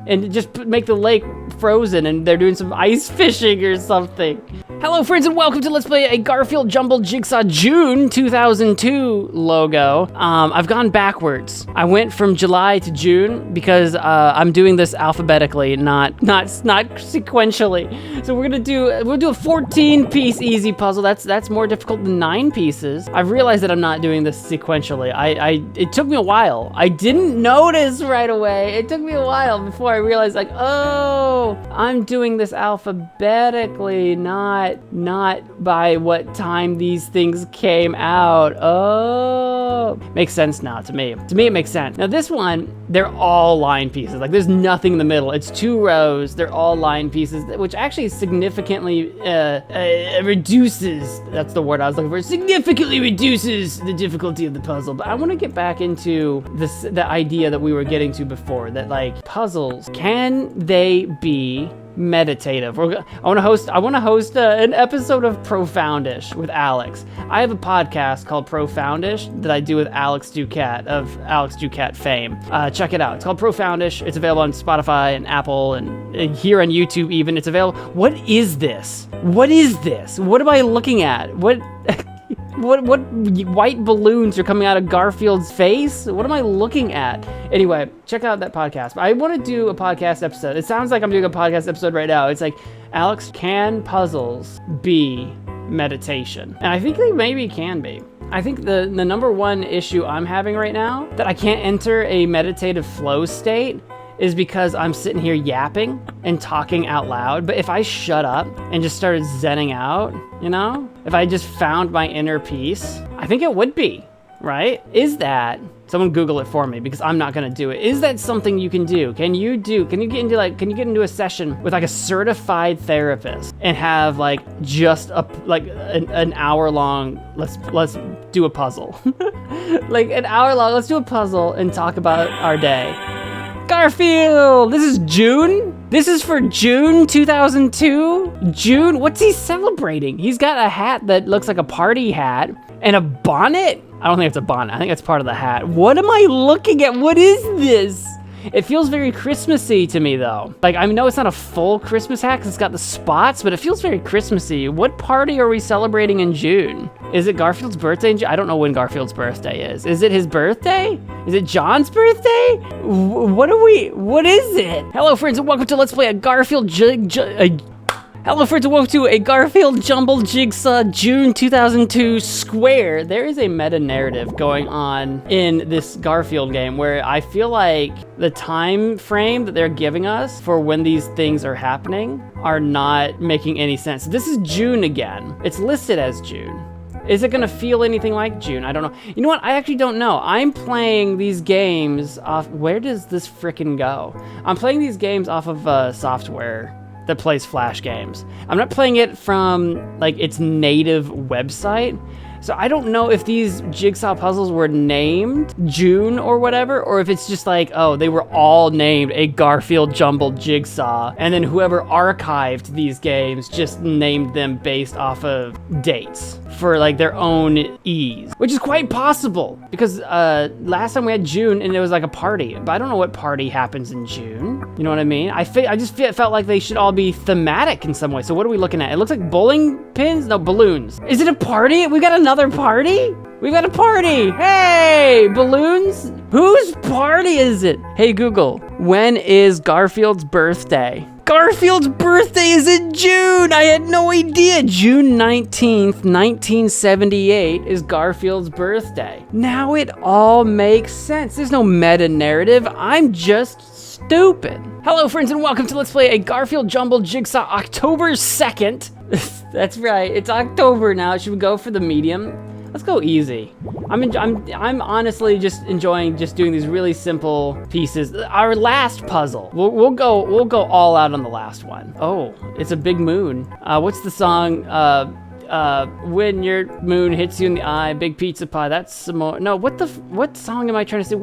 and just make the lake frozen and they're doing some ice fishing or something. Hello friends and welcome to Let's Play a Garfield Jumbled Jigsaw June 2002 logo. I've gone backwards. I went from July to June because I'm doing this alphabetically, not sequentially. So we'll do a 14-piece easy puzzle. That's more difficult than 9 pieces. I've realized that I'm not doing this sequentially. It took me a while. I didn't notice right away. It took me a while before I realized, like, oh, I'm doing this alphabetically, not by what time these things came out. Oh, makes sense now to me. To me, it makes sense. Now this one, they're all line pieces. Like there's nothing in the middle. It's 2 rows. They're all line pieces, which actually significantly reduces, that's the word I was looking for, significantly reduces the difficulty of the puzzle. But I want to get back into the idea that we were getting to before, that like puzzles, can they be meditative? I want to host an episode of Profoundish with Alex. I have a podcast called Profoundish that I do with Alex Ducat of Alex Ducat fame. Check it out. It's called Profoundish. It's available on Spotify and Apple and here on YouTube even. It's available. What is this? What is this? What am I looking at? What white balloons are coming out of Garfield's face? What am I looking at? Anyway, check out that podcast. I want to do a podcast episode. It sounds like I'm doing a podcast episode right now. It's like, Alex, can puzzles be meditation? And I think they maybe can be. I think the number one issue I'm having right now, that I can't enter a meditative flow state, is because I'm sitting here yapping and talking out loud. But if I shut up and just started zenning out, you know, if I just found my inner peace, I think it would be, right? Is that, someone Google it for me because I'm not gonna do it. Is that something you can do? Can you get into a session with like a certified therapist and have like just an hour long, let's do a puzzle. Like an hour long, let's do a puzzle and talk about our day. Garfield! This is June? This is for June 2002? June? What's he celebrating? He's got a hat that looks like a party hat and a bonnet? I don't think it's a bonnet. I think it's part of the hat. What am I looking at? What is this? It feels very Christmassy to me though. Like, I know it's not a full Christmas hat because it's got the spots, but it feels very Christmassy. What party are we celebrating in June? Is it Garfield's birthday in June? I don't know when Garfield's birthday is. Is it his birthday? Is it John's birthday? What is it? Hello friends and welcome to Let's Play a Garfield Hello friends and welcome to a Garfield Jumbled Jigsaw June 2002 Square. There is a meta-narrative going on in this Garfield game where I feel like the time frame that they're giving us for when these things are happening are not making any sense. This is June again. It's listed as June. Is it gonna feel anything like June? I don't know. You know what? I actually don't know. I'm playing these games off, where does this frickin' go? I'm playing these games off of software that plays Flash games. I'm not playing it from like its native website. So I don't know if these jigsaw puzzles were named June or whatever, or if it's just like, oh, they were all named a Garfield Jumbled Jigsaw, and then whoever archived these games just named them based off of dates for like their own ease, which is quite possible because last time we had June and it was like a party, but I don't know what party happens in June. You know what I mean? I just felt like they should all be thematic in some way. So what are we looking at? It looks like bowling pins? No, balloons. Is it a party? We got another party? We've got a party. Hey, balloons? Whose party is it? Hey, Google, when is Garfield's birthday? Garfield's birthday is in June. I had no idea. June 19th, 1978 is Garfield's birthday. Now it all makes sense. There's no meta narrative. I'm just stupid. Hello, friends, and welcome to Let's Play a Garfield Jumbled Jigsaw October 2nd. That's right, it's October now. Should we go for the medium? Let's go easy. I'm honestly just enjoying just doing these really simple pieces. Our last puzzle, we'll go all out on the last one. Oh, it's a big moon. What's the song? When your moon hits you in the eye, big pizza pie. That's some more. No, what song am I trying to say?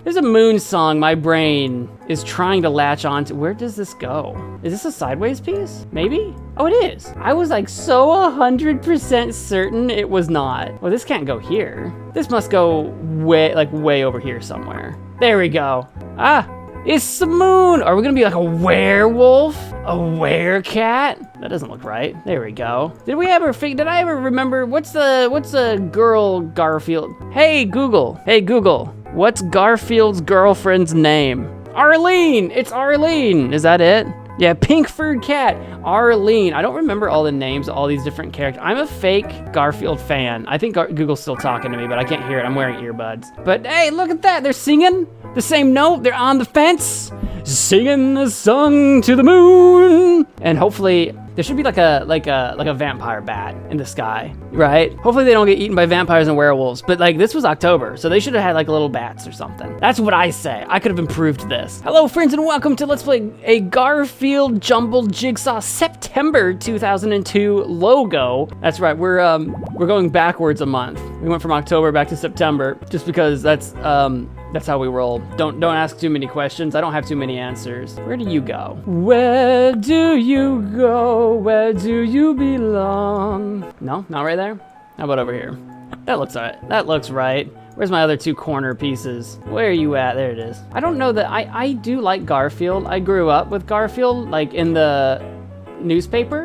There's a moon song my brain is trying to latch onto. Where does this go? Is this a sideways piece? Maybe? Oh, it is. I was like so 100% certain it was not. Well, this can't go here. This must go way over here somewhere. There we go. Ah, it's the moon. Are we gonna be like a werewolf? A werecat? That doesn't look right. There we go. Did I ever remember what's a girl Garfield? Hey Google. What's Garfield's girlfriend's name? Arlene. It's Arlene. Is that it? Yeah, pink furred cat, Arlene. I don't remember all the names of all these different characters. I'm a fake Garfield fan. I think Google's still talking to me, but I can't hear it. I'm wearing earbuds. But hey, look at that. They're singing the same note. They're on the fence, singing a song to the moon. And hopefully there should be like a vampire bat in the sky, right? Hopefully they don't get eaten by vampires and werewolves, but like this was October, so they should have had like little bats or something. That's what I say. I could have improved this. Hello, friends, and welcome to Let's Play a Garfield Jumbled Jigsaw September 2002 logo. That's right, we're going backwards a month. We went from October back to September just because that's how we roll. Don't ask too many questions. I don't have too many answers. Where do you go? Where do you go? Where do you belong? No, not right there. How about over here? That looks all right. That looks right. Where's my other two corner pieces? Where are you at? There it is. I don't know that I do like Garfield. I grew up with Garfield, like in the newspaper,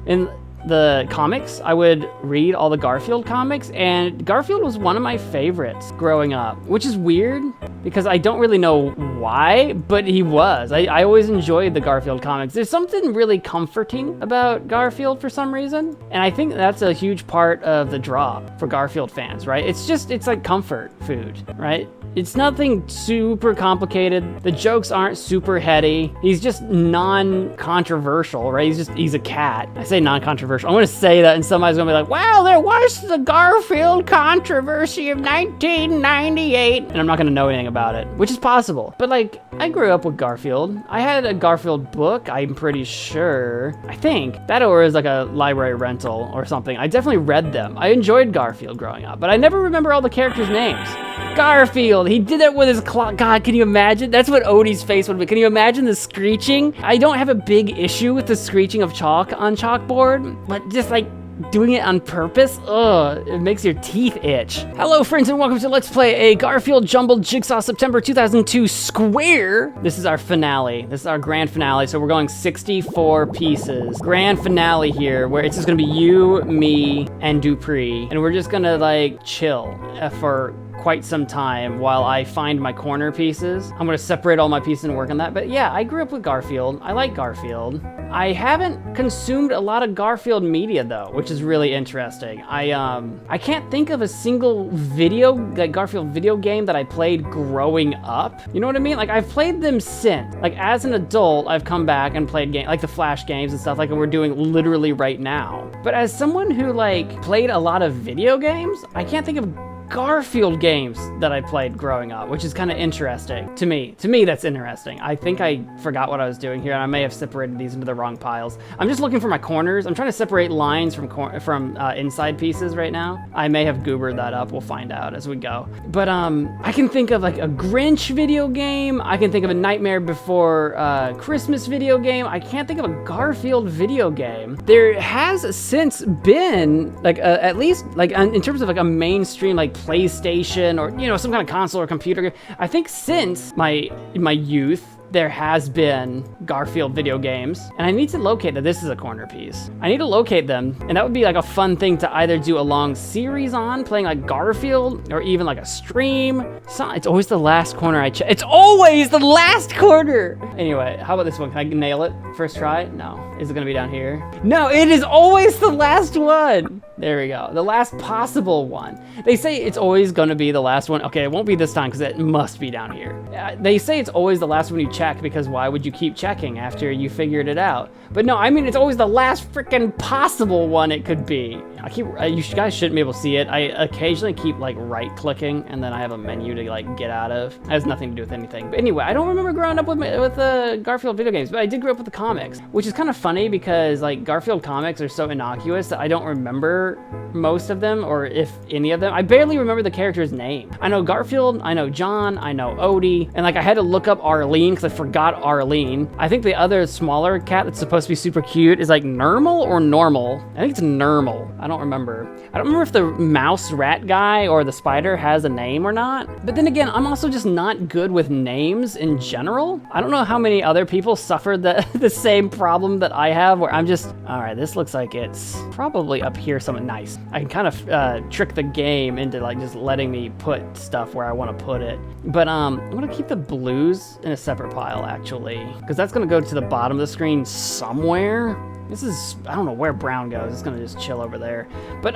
in the comics. I would read all the Garfield comics, and Garfield was one of my favorites growing up, which is weird because I don't really know why, but he was. I always enjoyed the Garfield comics. There's something really comforting about Garfield for some reason, and I think that's a huge part of the draw for Garfield fans, right? It's like comfort food, right? It's nothing super complicated. The jokes aren't super heady. He's just non-controversial, right? He's a cat. I say non-controversial. I'm gonna say that and somebody's gonna be like, well, there was the Garfield controversy of 1998. And I'm not gonna know anything about it, which is possible. But like, I grew up with Garfield. I had a Garfield book, I'm pretty sure. I think that, or is like a library rental or something. I definitely read them. I enjoyed Garfield growing up, but I never remember all the characters' names. Garfield, he did that with his claw. God, can you imagine? That's what Odie's face would be. Can you imagine the screeching? I don't have a big issue with the screeching of chalk on chalkboard, but just like doing it on purpose, ugh, it makes your teeth itch. Hello, friends, and welcome to Let's Play a Garfield Jumbled Jigsaw September 2002 Square. This is our finale. This is our grand finale, so we're going 64 pieces. Grand finale here, where it's just gonna be you, me, and Dupree, and we're just gonna like chill for quite some time while I find my corner pieces. I'm gonna separate all my pieces and work on that. But yeah, I grew up with Garfield. I like Garfield. I haven't consumed a lot of Garfield media though, which is really interesting. I can't think of a single Garfield video game that I played growing up. You know what I mean? Like I've played them since. Like as an adult, I've come back and played games like the Flash games and stuff like we're doing literally right now. But as someone who like played a lot of video games, I can't think of Garfield games that I played growing up, which is kind of interesting to me. To me, that's interesting. I think I forgot what I was doing here, and I may have separated these into the wrong piles. I'm just looking for my corners. I'm trying to separate lines from inside pieces right now. I may have goobered that up. We'll find out as we go. But I can think of like a Grinch video game. I can think of a Nightmare Before Christmas video game. I can't think of a Garfield video game. There has since been like at least like in terms of like a mainstream like PlayStation or, you know, some kind of console or computer. I think since my youth, there has been Garfield video games, and I need to locate that. This is a corner piece. I need to locate them, and that would be like a fun thing to either do a long series on, playing like Garfield, or even like a stream. It's always the last corner I check. It's always the last corner! Anyway, how about this one? Can I nail it first try? No. Is it gonna be down here? No, it is always the last one! There we go. The last possible one. They say it's always gonna be the last one. Okay, it won't be this time because it must be down here. They say it's always the last one you check because why would you keep checking after you figured it out? But no, I mean, it's always the last freaking possible one it could be. You guys shouldn't be able to see it. I occasionally keep like right clicking and then I have a menu to like get out of. It has nothing to do with anything. But anyway, I don't remember growing up with Garfield video games, but I did grow up with the comics, which is kind of funny because like Garfield comics are so innocuous that I don't remember most of them, or if any of them. I barely remember the character's name. I know Garfield, I know John, I know Odie, and like I had to look up Arlene because I forgot Arlene. I think the other smaller cat that's supposed to be super cute is like Nermal or Normal. I think it's Nermal. I don't remember. I don't remember if the mouse rat guy or the spider has a name or not. But then again, I'm also just not good with names in general. I don't know how many other people suffered the same problem that I have, where I'm just, all right, this looks like it's probably up here somewhere. Nice. I can kind of trick the game into like just letting me put stuff where I want to put it. But I'm gonna keep the blues in a separate pile actually, because that's gonna go to the bottom of the screen somewhere. This is, I don't know where brown goes. It's gonna just chill over there. But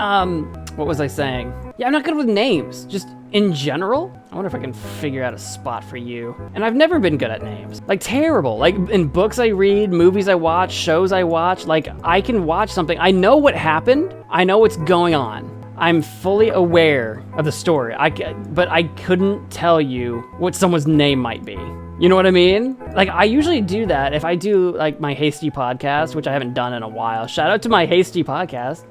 what was I saying? Yeah, I'm not good with names, just in general. I wonder if I can figure out a spot for you. And I've never been good at names. Like terrible. Like in books I read, movies I watch, shows I watch, like I can watch something. I know what happened. I know what's going on. I'm fully aware of the story. But I couldn't tell you what someone's name might be. You know what I mean? Like, I usually do that if I do, like, my Hasty podcast, which I haven't done in a while. Shout out to my Hasty podcast,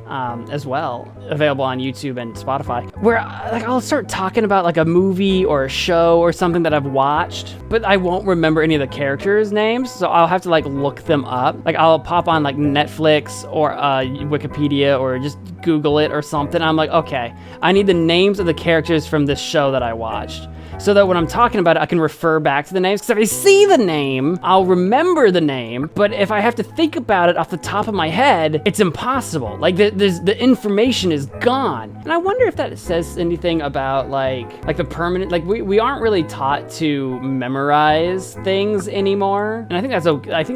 as well. Available on YouTube and Spotify. Where, like, I'll start talking about, like, a movie or a show or something that I've watched, but I won't remember any of the characters' names, so I'll have to, like, look them up. Like, I'll pop on, like, Netflix or Wikipedia or just Google it or something. I'm like, okay, I need the names of the characters from this show that I watched, so that when I'm talking about it, I can refer back to the names. Because if I see the name, I'll remember the name. But if I have to think about it off the top of my head, it's impossible. Like the information is gone. And I wonder if that says anything about like the permanent, like we aren't really taught to memorize things anymore. And I think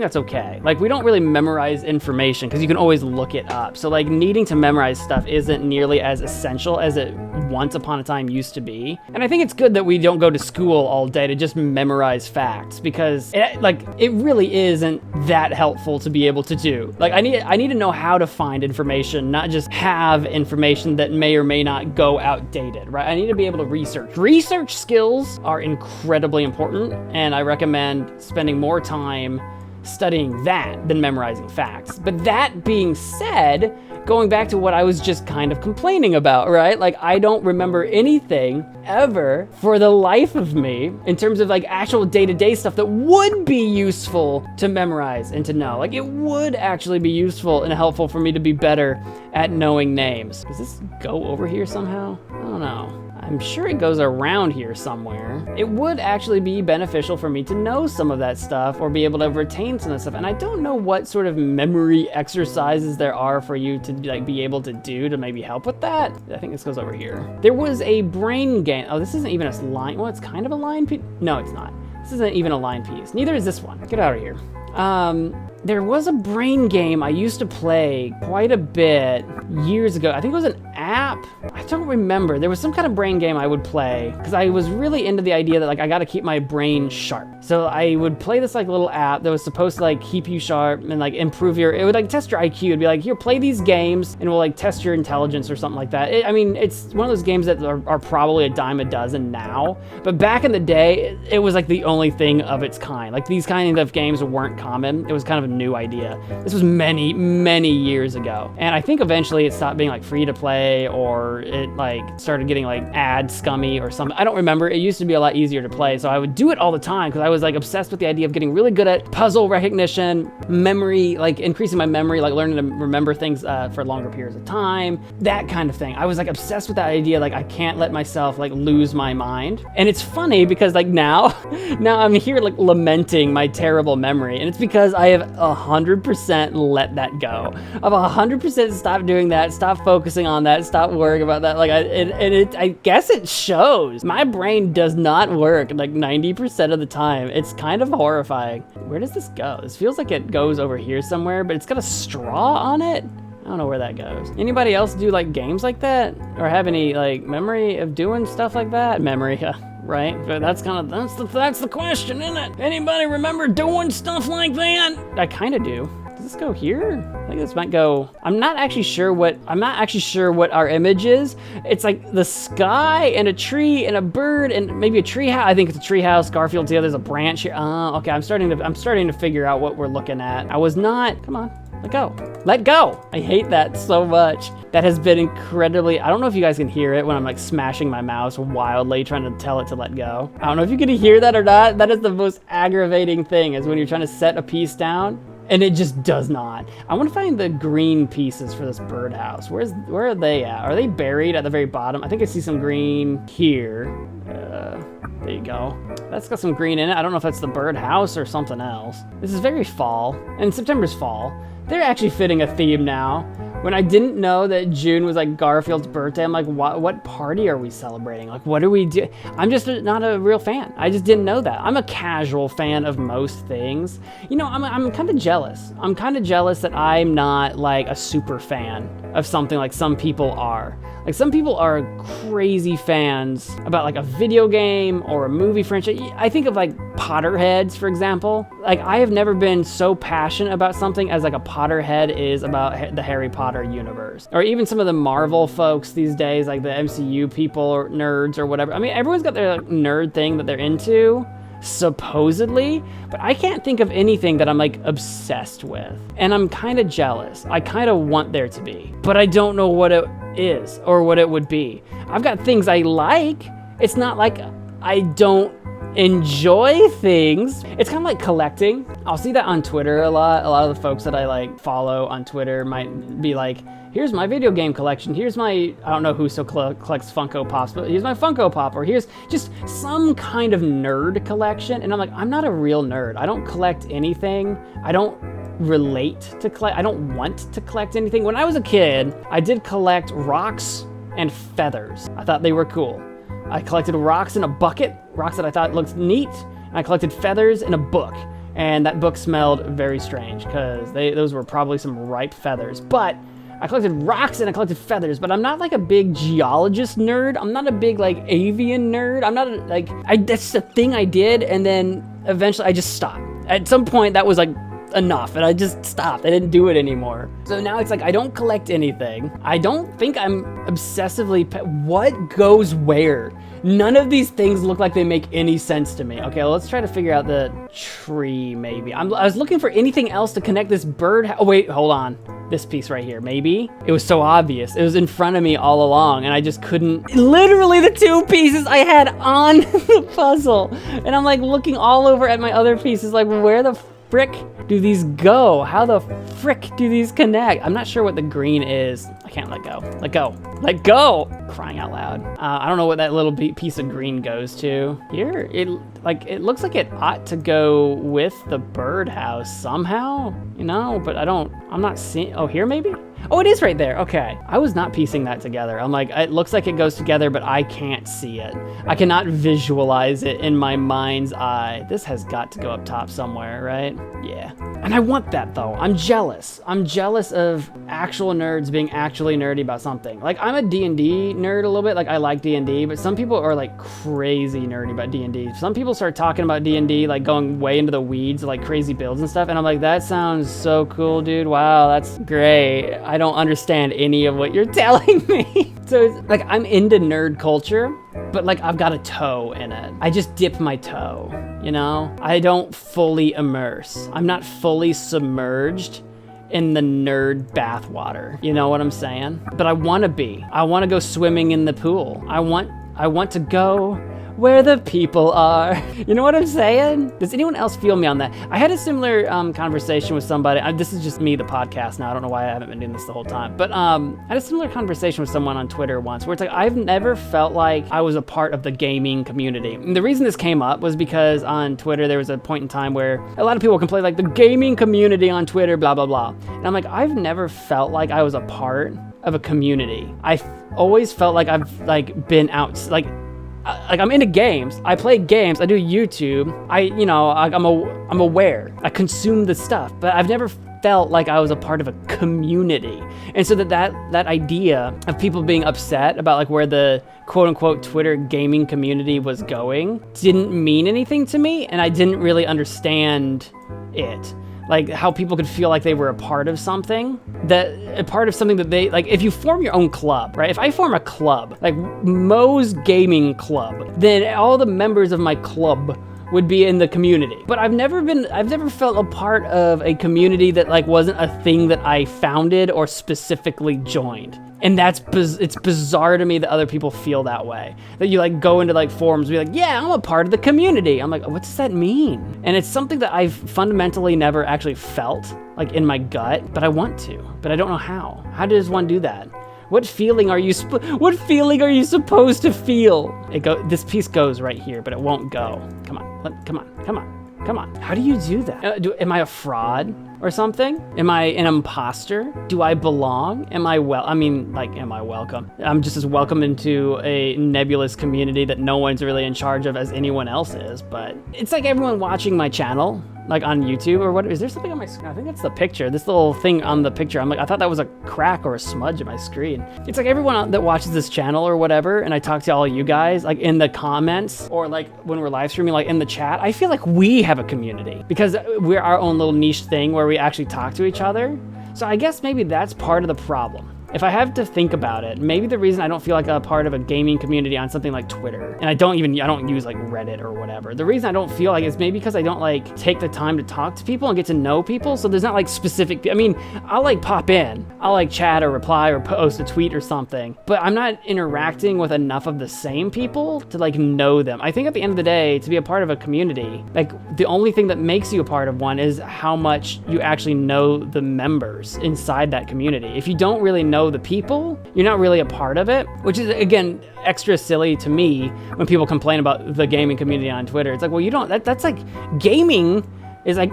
that's okay. Like we don't really memorize information because you can always look it up. So like needing to memorize stuff isn't nearly as essential as it once upon a time used to be. And I think it's good that we don't go to school all day to just memorize facts, because it really isn't that helpful to be able to do. Like I need to know how to find information, not just have information that may or may not go outdated, right? I need to be able to research. Research skills are incredibly important, and I recommend spending more time studying that than memorizing facts. But that being said, going back to what I was just kind of complaining about, right? Like I don't remember anything ever for the life of me in terms of like actual day-to-day stuff that would be useful to memorize and to know. Like it would actually be useful and helpful for me to be better at knowing names. Does this go over here somehow? I don't know. I'm sure it goes around here somewhere. It would actually be beneficial for me to know some of that stuff or be able to retain some of that stuff. And I don't know what sort of memory exercises there are for you to like be able to do to maybe help with that. I think this goes over here. There was a brain game. Oh, this isn't even a line. Well, it's kind of a line piece. No, it's not. This isn't even a line piece. Neither is this one. Get out of here. There was a brain game I used to play quite a bit years ago. I think it was an app. I don't remember. There was some kind of brain game I would play because I was really into the idea that like I got to keep my brain sharp. So I would play this like little app that was supposed to like keep you sharp and like improve it would like test your IQ. It'd be like, here, play these games and we'll like test your intelligence or something like that. I mean, it's one of those games that are probably a dime a dozen now, but back in the day, it was like the only thing of its kind. Like these kind of games weren't common. It was kind of a new idea. This was many, many years ago. And I think eventually it stopped being like free to play play, or it like started getting like ad scummy or something. I don't remember. It used to be a lot easier to play, so I would do it all the time because I was like obsessed with the idea of getting really good at puzzle recognition, memory, like increasing my memory, like learning to remember things for longer periods of time, that kind of thing. I was like obsessed with that idea, like I can't let myself like lose my mind. And it's funny because like now I'm here like lamenting my terrible memory, and it's because I have 100% let that go. I've 100% stopped doing that, stop focusing on that, stop worrying about that. Like I guess it shows. My brain does not work like 90% of the time. It's kind of horrifying. Where does this go? This feels like it goes over here somewhere, but it's got a straw on it. I don't know where that goes. Anybody else do like games like that? Or have any like memory of doing stuff like that? Memory, right? But that's the question, isn't it? Anybody remember doing stuff like that? I kind of do. Does this go here? I think this might go. I'm not actually sure what our image is. It's like the sky and a tree and a bird and maybe a tree house. I think it's a tree house. Garfield's here. There's a branch here. Okay. I'm starting to figure out what we're looking at. I was not. Come on. Let go. Let go. I hate that so much. That has been incredibly, I don't know if you guys can hear it when I'm like smashing my mouse wildly trying to tell it to let go. I don't know if you can hear that or not. That is the most aggravating thing, is when you're trying to set a piece down and it just does not. I want to find the green pieces for this birdhouse. Where are they at? Are they buried at the very bottom? I think I see some green here. There you go. That's got some green in it. I don't know if that's the birdhouse or something else. This is very fall, and September's fall. They're actually fitting a theme now. When I didn't know that June was like Garfield's birthday, I'm like, what party are we celebrating? Like, what do we do? I'm just not a real fan. I just didn't know that. I'm a casual fan of most things. You know, I'm kind of jealous. I'm kind of jealous that I'm not like a super fan of something like some people are. Like some people are crazy fans about like a video game or a movie franchise. I think of like Potterheads, for example. Like I have never been so passionate about something as like a Potterhead is about the Harry Potter universe. Or even some of the Marvel folks these days, like the MCU people or nerds or whatever. I mean, everyone's got their like, nerd thing that they're into, supposedly, but I can't think of anything that I'm like obsessed with. And I'm kind of jealous. I kind of want there to be, but I don't know what it is or what it would be. I've got things I like. It's not like I don't enjoy things. It's kind of like collecting. I'll see that on Twitter a lot. A lot of the folks that I like follow on Twitter might be like, here's my video game collection. Here's my, I don't know who still collects Funko Pops, but here's my Funko Pop, or here's just some kind of nerd collection. And I'm like, I'm not a real nerd. I don't collect anything. I don't relate to collect. I don't want to collect anything. When I was a kid, I did collect rocks and feathers. I thought they were cool. I collected rocks in a bucket, rocks that I thought looked neat, and I collected feathers in a book. And that book smelled very strange because those were probably some ripe feathers. But I collected rocks and I collected feathers, but I'm not like a big geologist nerd. I'm not a big like avian nerd. I'm not that's the thing I did, and then eventually I just stopped. At some point that was like enough, and I just stopped. I didn't do it anymore. So now it's like I don't collect anything. I don't think I'm obsessively what goes where? None of these things look like they make any sense to me. Okay, well, let's try to figure out the tree, maybe. I was looking for anything else to connect this bird. Oh, wait, hold on. This piece right here, maybe? It was so obvious. It was in front of me all along, and I just couldn't. Literally the two pieces I had on the puzzle. And I'm like looking all over at my other pieces, like where the frick do these go? How the frick do these connect? I'm not sure what the green is. I can't let go. Let go. Let go! Crying out loud. I don't know what that little piece of green goes to. Here, it looks like it ought to go with the birdhouse somehow, you know, but I'm not seeing, oh, here maybe? Oh, it is right there. Okay. I was not piecing that together. I'm like, it looks like it goes together, but I can't see it. I cannot visualize it in my mind's eye. This has got to go up top somewhere, right? Yeah. And I want that though. I'm jealous. I'm jealous of actual nerds being actually nerdy about something. Like I'm a D&D nerd a little bit. Like I like D&D, but some people are like crazy nerdy about D&D. Some people start talking about D&D, like going way into the weeds, like crazy builds and stuff. And I'm like, that sounds so cool, dude. Wow, that's great. I don't understand any of what you're telling me. So it's like I'm into nerd culture, but like I've got a toe in it. I just dip my toe, you know? I don't fully immerse. I'm not fully submerged in the nerd bathwater. You know what I'm saying? But I want to be. I want to go swimming in the pool. I want to go where the people are. You know what I'm saying? Does anyone else feel me on that? I had a similar conversation with somebody. This is just me, the podcast now. I don't know why I haven't been doing this the whole time. But I had a similar conversation with someone on Twitter once where it's like, I've never felt like I was a part of the gaming community. And the reason this came up was because on Twitter, there was a point in time where a lot of people complained like the gaming community on Twitter, blah, blah, blah. And I'm like, I've never felt like I was a part of a community. I've always felt like I've like been out, like I'm into games. I play games. I do YouTube. I'm aware. I consume the stuff, but I've never felt like I was a part of a community. And so that idea of people being upset about like where the quote unquote Twitter gaming community was going didn't mean anything to me, and I didn't really understand it. Like how people could feel like they were a part of something that they, like if you form your own club, right? If I form a club, like Mo's Gaming Club, then all the members of my club would be in the community. But I've never felt a part of a community that like wasn't a thing that I founded or specifically joined. And it's bizarre to me that other people feel that way. That you like go into like forums and be like, yeah, I'm a part of the community. I'm like, what does that mean? And it's something that I've fundamentally never actually felt like in my gut, but I want to, but I don't know how. How does one do that? What feeling are you supposed to feel? This piece goes right here, but it won't go. Come on. How do you do that? Am I a fraud or something? Am I an imposter? Do I belong? Am I welcome? I'm just as welcome into a nebulous community that no one's really in charge of as anyone else is, but it's like everyone watching my channel, like on YouTube or what, is there something on my screen? I think that's the picture, this little thing on the picture. I'm like, I thought that was a crack or a smudge in my screen. It's like everyone that watches this channel or whatever, and I talk to all you guys, like in the comments or like when we're live streaming, like in the chat, I feel like we have a community because we're our own little niche thing where we actually talk to each other. So I guess maybe that's part of the problem. If I have to think about it, maybe the reason I don't feel like a part of a gaming community on something like Twitter, and I don't use like Reddit or whatever. The reason I don't feel like it's maybe because I don't like take the time to talk to people and get to know people. So there's not like specific, I'll like pop in, I'll like chat or reply or post a tweet or something, but I'm not interacting with enough of the same people to like know them. I think at the end of the day, to be a part of a community, like the only thing that makes you a part of one is how much you actually know the members inside that community. If you don't really know the people, you're not really a part of it, which is again extra silly to me when people complain about the gaming community on Twitter. It's like, well, you don't, that's like gaming is like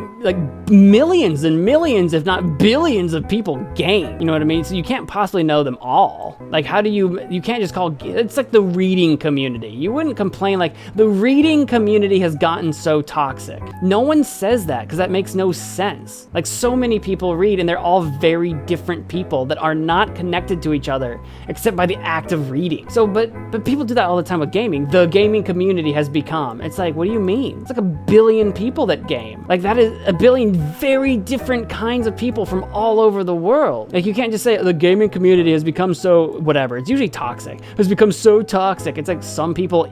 millions and millions, if not billions of people game. You know what I mean? So you can't possibly know them all. Like how do you can't just call, it's like the reading community. You wouldn't complain like the reading community has gotten so toxic. No one says that because that makes no sense. Like so many people read and they're all very different people that are not connected to each other except by the act of reading. So, but people do that all the time with gaming. The gaming community has become, it's like, what do you mean? It's like a billion people that game. Like that is a billion very different kinds of people from all over the world. Like you can't just say the gaming community has become so whatever. It's usually toxic. It's become so toxic. It's like some people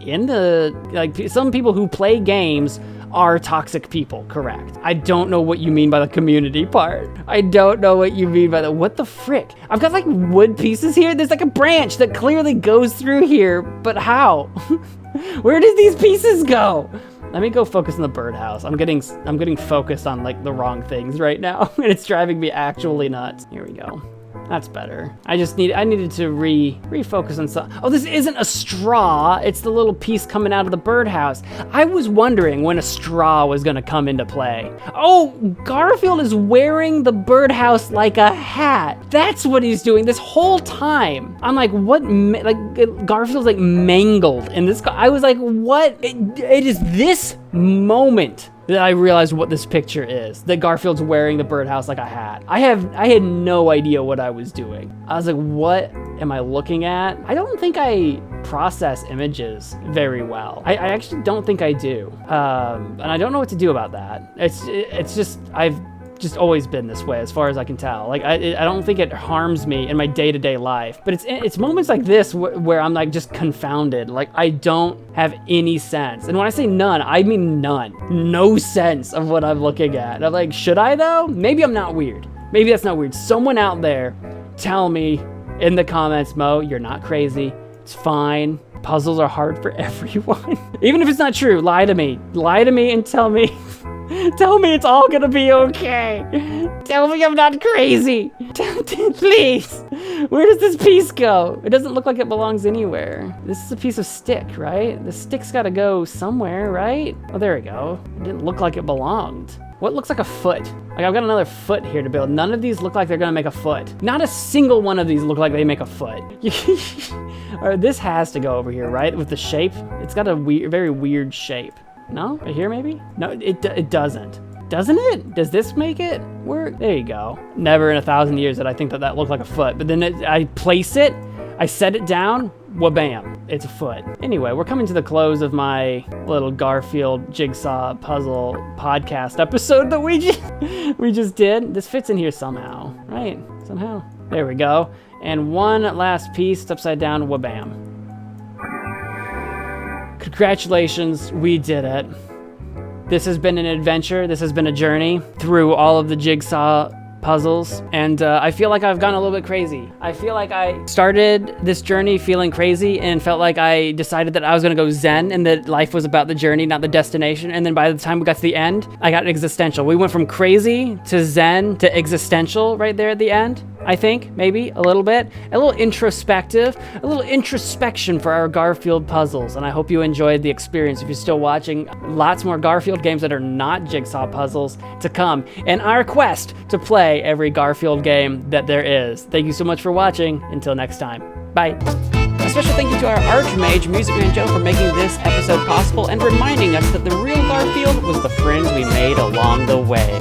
some people who play games are toxic people, correct? I don't know what you mean by the community part. I don't know what you mean by what the frick? I've got like wood pieces here. There's like a branch that clearly goes through here, but how? Where did these pieces go? Let me go focus on the birdhouse. I'm getting focused on like the wrong things right now, and it's driving me actually nuts. Here we go. That's better. I needed to refocus on something. Oh, this isn't a straw. It's the little piece coming out of the birdhouse. I was wondering when a straw was gonna come into play. Oh, Garfield is wearing the birdhouse like a hat. That's what he's doing this whole time. I'm like, what? Like Garfield's like mangled in this. I was like, what? It is this moment that I realized what this picture is, that Garfield's wearing the birdhouse like a hat. I had no idea what I was doing. I was like, what am I looking at? I don't think I process images very well. I actually don't think I do. And I don't know what to do about that. It's just, I've just always been this way as far as I can tell. Like I don't think it harms me in my day-to-day life, but it's moments like this where I'm like just confounded. Like I don't have any sense. And when I say none, I mean none. No sense of what I'm looking at. I'm like, should I though? Maybe I'm not weird. Maybe that's not weird. Someone out there, tell me in the comments, Mo, you're not crazy. It's fine. Puzzles are hard for everyone. Even if it's not true, lie to me. Lie to me and tell me. Tell me it's all gonna be okay. Tell me I'm not crazy. Please. Where does this piece go? It doesn't look like it belongs anywhere. This is a piece of stick, right? The stick's gotta go somewhere, right? Oh, there we go. It didn't look like it belonged. What looks like a foot? Like, I've got another foot here to build. None of these look like they're gonna make a foot. Not a single one of these look like they make a foot. All right, this has to go over here, right? With the shape. It's got a very weird shape. No? Right here, maybe? No, it doesn't. Doesn't it? Does this make it work? There you go. Never in 1,000 years did I think that looked like a foot. But then I place it, I set it down, wha-bam, it's a foot. Anyway, we're coming to the close of my little Garfield Jigsaw puzzle podcast episode that we just did. This fits in here somehow, right? Somehow. There we go. And one last piece, it's upside down, wha-bam. Congratulations, we did it. This has been an adventure. This has been a journey through all of the Jigsaw puzzles, and I feel like I've gone a little bit crazy. I feel like I started this journey feeling crazy and felt like I decided that I was gonna go zen and that life was about the journey, not the destination. And then by the time we got to the end, I got existential. We went from crazy to zen to existential right there at the end. I think, maybe, a little bit. A little introspective, a little introspection for our Garfield puzzles, and I hope you enjoyed the experience. If you're still watching, lots more Garfield games that are not Jigsaw puzzles to come, and our quest to play every Garfield game that there is. Thank you so much for watching. Until next time. Bye. A special thank you to our Archmage, MagicMan Joe, for making this episode possible and reminding us that the real Garfield was the friends we made along the way.